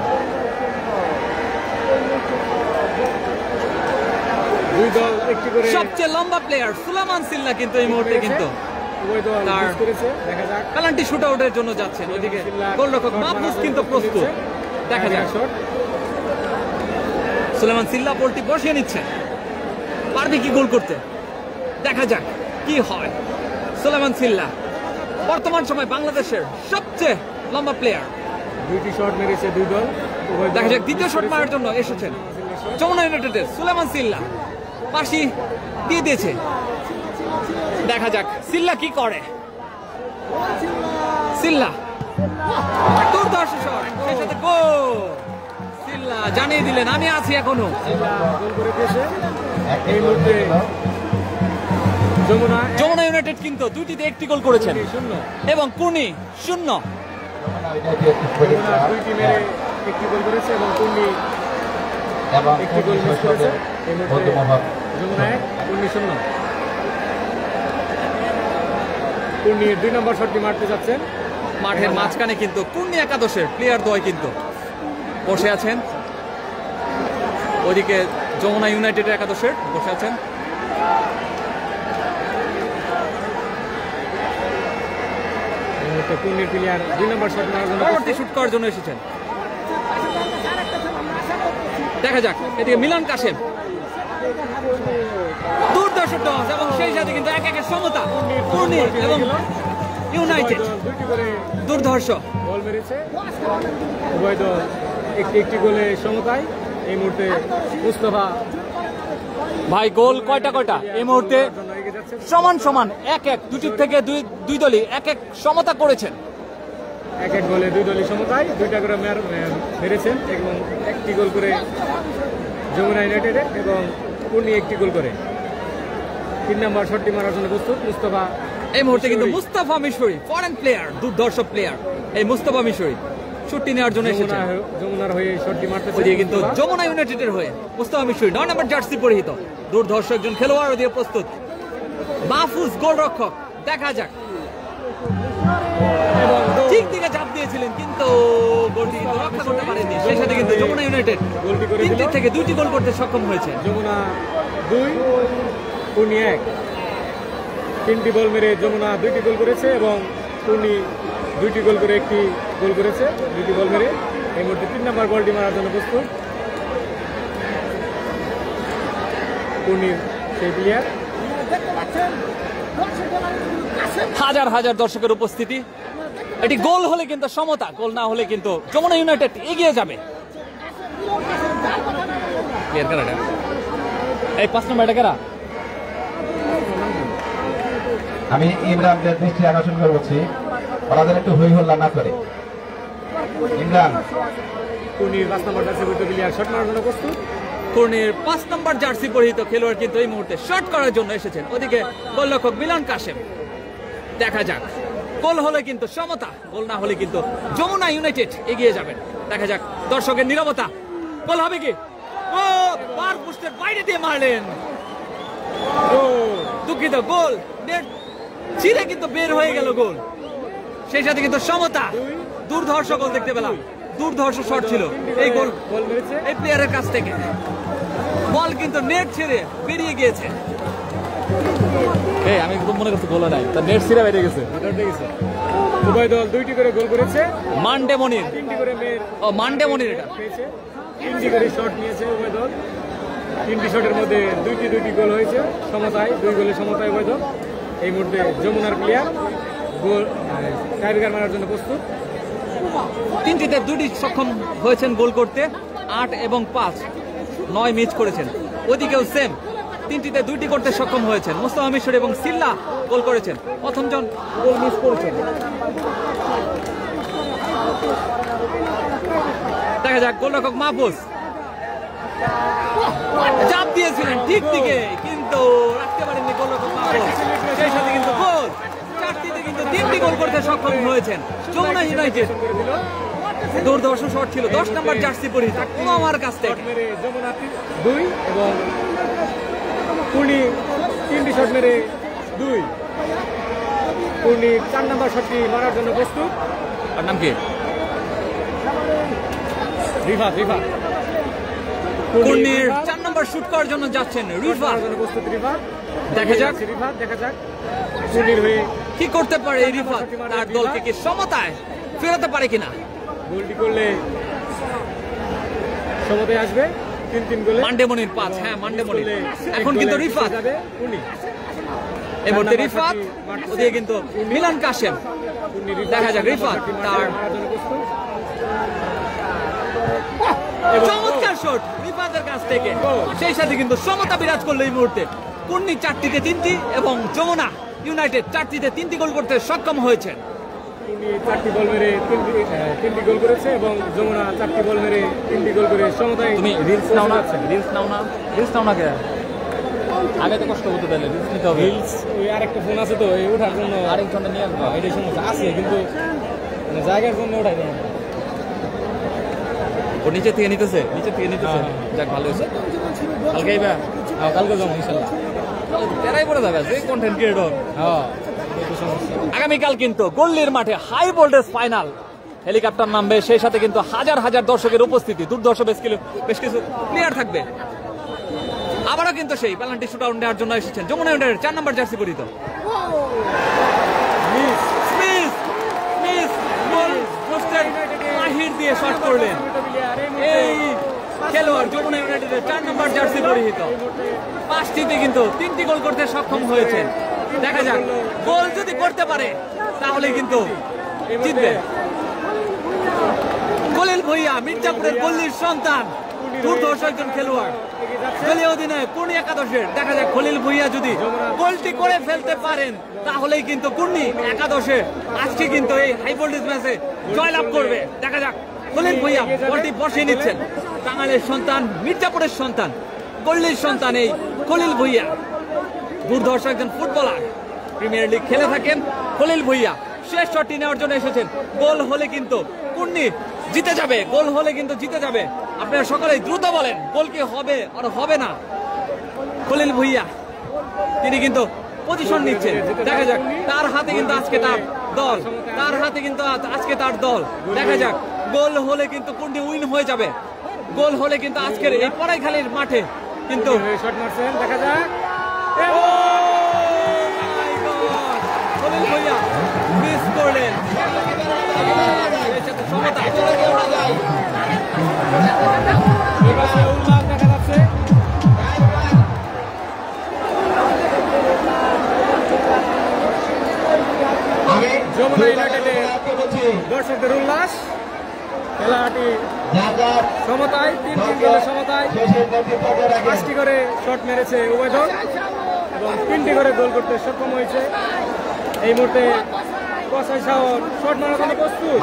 দুই দল একটি করে, সবচেয়ে লম্বা প্লেয়ার সুলেমান সিল্লা কিন্তু এই মুহূর্তে কিন্তু তার পেনাল্টি শুট আউটের জন্য যাচ্ছেন। ওইদিকে গোলরক্ষক মাহফুজ কিন্তু প্রস্তুত। দেখা যাক, সুলেমান সিল্লা বলটি বসিয়ে নিচ্ছেন, পারবে কি গোল করতে? দেখা যাক কি হয়। সুলেমান সিল্লা বর্তমান সময় বাংলাদেশের সবচেয়ে লম্বা প্লেয়ার। দুইটি শট মেরেছে দুই দল। দেখা যাক, দ্বিতীয় শট মারার জন্য এসেছেন যমুনা ইউনাইটেডের সুলেমান সিল্লা, পাশি দিয়ে দিয়েছে। দেখা যাক সিল্লা কি করে। সিল্লা দুর্ধর্ষ শট, সেই সাথে গোল। সিল্লা জানিয়ে দিলেন আমি আছি এখনো। গোল করে দিয়েছে। এই মুহূর্তে যমুনা ইউনাইটেড কিন্তু দুইটিতে একটি গোল করেছেন এবং কুর্নি শূন্য। দুই টিমের একটি গোল করেছে এবং কুর্নি একটি গোল মিস করেছে। এই মুহূর্তে যমুনা 1 কুর্নি 0। কুর্নির 2 নম্বর শটটি মারতে যাচ্ছেন। মাঠের মাঝখানে কিন্তু কুর্নি একাদশের প্লেয়ার দ্বয় কিন্তু বসে আছেন। ওইদিকে যমুনা ইউনাইটেড একাদশের বসে আছেন। মুহূর্তে পূর্ণির প্লেয়ার 2 নম্বর শট মারার জন্য পরবর্তী শুট করার জন্য এসেছেন। দেখা যাক এদিকে মিলন কাশেম, দুর্দর্শ টস এবং সেই সাথে কিন্তু এক একের সমতা পূর্ণি এবং ইউনাইটেড। দুইটি করে দুর্ধর্ষ গোল মেরেছে উভয় দল, একটি গোলে সমতায়। এই মুহূর্তে মুস্তফা ভাই গোল কয়টা এই মুহূর্তে জন্য এগিয়ে যাচ্ছে। সমান সমান 1-1, দুটির থেকে দুই দলই 1-1 সমতা করেছেন। এক গোলে দুই দলই সমতায়, দুইটা করে মেরেছেন এবং একটি গোল করে যমুনা ইউনাইটেড এবং পূর্ণি একটি গোল করে। 3 নম্বর শটটি মারার জন্য প্রস্তুত মুস্তফা। এই মুহূর্তে কিন্তু মুস্তাফা মিশরি, ফরেন প্লেয়ার, দুর্ধর্ষ প্লেয়ার এই মুস্তাফা মিশরি শুটটি নেওয়ার জন্য এসেছেন। যমুনার হয়ে শটটি মারতেছে ওদিকে কিন্তু যমুনা ইউনাইটেডের হয়ে মুস্তাফা মিশরি 9 নম্বর জার্সি পরিহিত দুর্ধর্ষ একজন খেলোয়াড়। ওদিকে প্রস্তুত মাহফুজ গোলরক্ষক, দেখা যাক ঠিক দিকে চাপ দিয়েছিলেন কিন্তু গোলটি রক্ষা করতে পারেননি। সেই সাথে কিন্তু যমুনা ইউনাইটেড গোলটি করে 3টি থেকে 2টি গোল করতে সক্ষম হয়েছে। যমুনা 2 পূর্ণি 1, 3টি বল মেরে যমুনা 2টি গোল করেছে এবং পূর্ণি 2টি গোল করে একটি গোল করেছে 2টি বল মেরে। এই মুহূর্তে 3 নম্বর বলটি মারার জন্য প্রস্তুত পূর্ণির সেই প্লেয়ার। হাজার হাজার দর্শকের উপস্থিতি, এটি গোল হলে কিন্তু সমতা, গোল না হলে কিন্তু যমুনা ইউনাইটেড এগিয়ে যাবে। এই 5 নম্বর এটা কারা? আমি ইমরানদের দৃষ্টি আকর্ষণ করছি, ওনাদের একটু হই হল্লা না করে। ইমরান পূর্ণির 5 নম্বর জার্সি পরিহিত প্লেয়ার শট মারার জন্য প্রস্তুত। পূর্ণির 5 নম্বর জার্সি পরিহিত খেলোয়াড় কিন্তু এই মুহূর্তে শট করার জন্য এসেছেন। ওদিকে গোলরক্ষক মিলন কাশেম, দেখা যাক গোল হলে কিন্তু সমতা, গোল না হলে কিন্তু যমুনা ইউনাইটেড এগিয়ে যাবেন। দেখা যাক দর্শকের নীরবতা, গোল হবে কি? ও বার পোস্টের বাইরে দিয়ে মারলেন, দুঃখিত গোল নেট ছিঁড়ে কিন্তু বের হয়ে গেল গোল। সেই সাথে কিন্তু সমতা, দুর্ধর্ষ গোল দেখতে পেলাম, দুর্ধর্ষ শট ছিল এই গোল মেরেছে এই প্লেয়ারের কাছ থেকে। বল কিন্তু নেট ছেড়ে বেরিয়ে গিয়েছে। আমি একদম মনে করছি গোল নাই, তার নেট ছিঁড়ে বেরিয়ে গেছে। উভয় দল 2টি করে গোল করেছে। মানডে মনির, 3টি করে মেয়ের মানডে মনির এটা পেয়েছে, 3টি করে শট নিয়েছে উভয় দল। 3টি শটের মধ্যে 2টি গোল হয়েছে সমতায়, 2 গোলে সমতায় উভয় দল। এই মুহূর্তে যমুনার প্লেয়ার গোল টাইব্রেকার মারার জন্য প্রস্তুত। 3টিতে 2টি সক্ষম হয়েছেন গোল করতে, 8 এবং 5, 9 মিস করেছেন। ওদিকেও সেম, 3টিতে 2টি করতে সক্ষম হয়েছেন। মুস্তাফা মিশরি এবং সিল্লা গোল করেছেন, প্রথমজন গোল মিস করেছেন। দেখা যাক গোলরক্ষক মাহফুজ চাপ দিয়েছিলেন ঠিক দিকে কিন্তু রাখতে পারেননি গোলরক্ষক মাহফুজ। সেই সাথে কিন্তু গোল, 4টিতে কিন্তু 3টি গোল করতে সক্ষম হয়েছেন যমুনা ইউনাইটেড। দুর্ধর্ষ শট ছিল 10 নম্বর জার্সি পরিহিত আমার কাছ থেকে। যমুনা 2 এবং পূর্ণি 3টি শট মেরে 2। পূর্ণি 4 নম্বর শটটি মারার জন্য প্রস্তুত। আর নাম কি? রিফাত। পূর্ণির 4 নম্বর শুট করার জন্য যাচ্ছেন রিফাত। প্রস্তুত রিফাত। দেখা যাক পূর্ণির হয়ে কি করতে পারে এই রিফাত, তার দলকে কি সমতায় ফেরাতে পারে কিনা। গোলটি করলে সমতায় আসবে 3 গোলে। মানডে মনির 5, হ্যাঁ মানডে মনির। এখন কিন্তু রিফাত, এই মুহূর্তে রিফাত, ওদিকে কিন্তু মিলন কাশেম। দেখা যাক রিফাত তার চমৎকার শট রিফাতের কাছ থেকে। সেই সাথে কিন্তু সমতা বিরাজ করলো এই মুহূর্তে। পূর্ণি 4টিতে 3টি এবং যমুনা ইউনাইটেড 4টিতে 3টি গোল করতে সক্ষম হয়েছে। 4টি বল মেরে 3টি গোল করেছে এবং যমুনা 4টি বল মেরে 3টি গোল করে সমতায়। তুমি রিলস নাও না, রিলস নাও না কে আগে তো কষ্ট হতে দিলে রিলস নিতে হবে। রিলস ওই আরেকটা ফোন আছে তো এই ওঠার জন্য আরেকজনটা নিয়ে আসবো, এটাই সমস্যা আছে কিন্তু জায়গার জন্য ওঠাই দেবো। ও নিচে থেকে নিতেছে যাক ভালো হয়েছে। কালকে আইবা? কালকে যাবো ইনশাল্লাহ। তেরাই পড়ে যাবে যে কন্টেন্ট ক্রিয়েটর। হ্যাঁ আগামীকাল কিন্তু গল্লির মাঠে হাই ভোল্টেজ ফাইনাল, হেলিকপ্টার নামবে। সেই সাথে কিন্তু হাজার হাজার দর্শকের উপস্থিতি, দুর্ধর্ষ বেশ কিছু প্লেয়ার থাকবে। আবারও কিন্তু সেই পেনাল্টি শুট আউট নেওয়ার জন্য এসেছেন যমুনা ইউনাইটেড 4 নম্বর জার্সি পরিহিত দিয়ে শট করলেন এই খেলোয়াড় যমুনা ইউনাইটেডের 4 নম্বর জার্সি পরিহিত। 5টিতে কিন্তু 3টি গোল করতে সক্ষম হয়েছেন। দেখা যাক গোল যদি করতে পারে তাহলে কিন্তু জিতবে। খলিল ভুঁইয়া মির্জাপুরের গল্লির সন্তান, দুর্ধর্ষ একজন খেলোয়াড়, দলীয় অধিনায়ক কুর্নি একাদশের। দেখা যাক খলিল ভুঁইয়া যদি গোলটি করে ফেলতে পারেন তাহলেই কিন্তু কুর্নি একাদশে আজকে কিন্তু এই হাই ভোল্টেজ ম্যাচে জয়লাভ করবে। দেখা যাক খলিল ভুঁইয়া বলটি বসিয়ে নিচ্ছেন। টাঙ্গাইলের সন্তান, মির্জাপুরের সন্তান, গল্লির সন্তান এই খলিল ভুঁইয়া, দুর্ধর্ষ একজন ফুটবলার, প্রিমিয়ার লিগ খেলে থাকেন খলিল ভুঁইয়া। শেষ শটটি নেওয়ার জন্য এসেছেন। গোল হলে কিন্তু কুর্নি জিতে যাবে, গোল হলে কিন্তু জিতে যাবে। আপনারা সকলেই দ্রুত বলেন গোল কি হবে আর হবে না। খলিল ভুঁইয়া তিনি কিন্তু পজিশন নিচ্ছেন। দেখা যাক তার হাতে কিন্তু আজকে তার দল, তার হাতে কিন্তু আজকে তার দল। দেখা যাক গোল হলে কিন্তু কুর্নি উইন হয়ে যাবে। গোল হলে কিন্তু আজকের এই পড়াইখালীর মাঠে কিন্তু শট মারছেন। দেখা যাক খলিল ভুঁইয়া মিস করলেন। সমতা উল্লাস দেখা যাচ্ছে। যমুনা ইউনাইটেডের দর্শকদের উল্লাস। খেলাটি সমতায়, 3 গোলে সমতায়। 5টি করে শট মেরেছে উভয় দল এবং 3টি করে গোল করতে সক্ষম হয়েছে। এই মুহূর্তে কসাই শাওন শট মারার জন্য প্রস্তুত।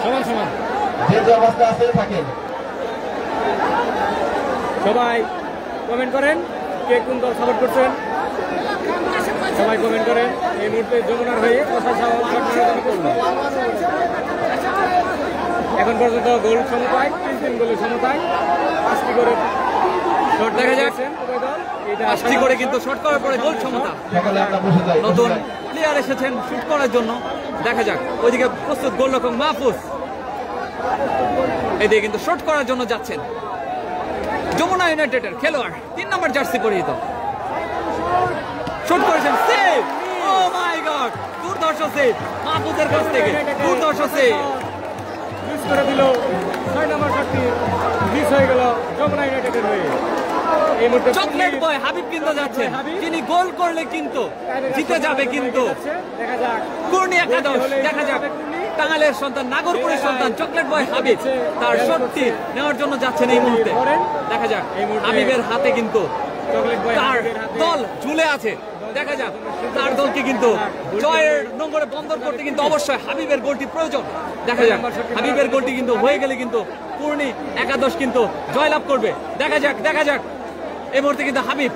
সমান সমান সবাই কমেন্ট করেন কে কোন দল সাপোর্ট করছেন, সবাই কমেন্ট করেন। এই মুহূর্তে যমুনার হয়ে কসাই শাওন শট মারার জন্য প্রস্তুত। এখন পর্যন্ত গোল সমতায়, 3 গোলের সমতায়। 5টি করে শট দেখা যাচ্ছে। 5টি করে কিন্তু শট করার পরে গোল সমতা। নতুন প্লেয়ার এসেছেন শুট করার জন্য। দেখা যাক ওইদিকে প্রস্তুত গোলরক্ষক মাহফুজ, এদিকে কিন্তু শট করার জন্য যাচ্ছেন যমুনা ইউনাইটেডের খেলোয়াড়, 3 নম্বর জার্সি পরিহিত। শট করেছেন, সেভ! ও মাই গড, দুর্ধর্ষ সেভ মাহফুজের কাছ থেকে, দুর্ধর্ষ সেভ। মিস করে দিল 6 নম্বর শটটি মিস হয়ে গেল যমুনা ইউনাইটেডের হয়ে। এই মুহূর্তে চকলেট বয় হাবিব কিন্তু যাচ্ছেন, তিনি গোল করলে কিন্তু জিতে যাবে কিন্তু দেখা যাক কুর্নি একাদশ। দেখা যাক টাঙ্গাইলের সন্তান, নাগরপুরের সন্তান চকলেট বয় হাবিব তার শটটি নেওয়ার জন্য যাচ্ছেন এই মুহূর্তে। দেখা যাক হাবিবের হাতে কিন্তু তার দল ঝুলে আছে। দেখা যাক তার দলকে কিন্তু জয়ের নোংরে বন্দর করতে কিন্তু অবশ্যই হাবিবের গোলটি প্রয়োজন। দেখা যাক হাবিবের গোলটি কিন্তু হয়ে গেলে কিন্তু কুর্নি একাদশ কিন্তু জয়লাভ করবে। দেখা যাক, দেখা যাক এই মুহূর্তে কিন্তু হাবিব,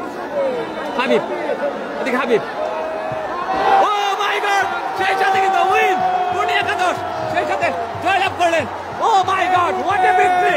হাবিব এদিকে হাবিব, ও মাই গড, সেই সাথে কিন্তু উইন কুর্নি একাদশ, সেই সাথে জয়লাভ করলেন। ও মাই গড, হোয়াট এ ভিক্টরি!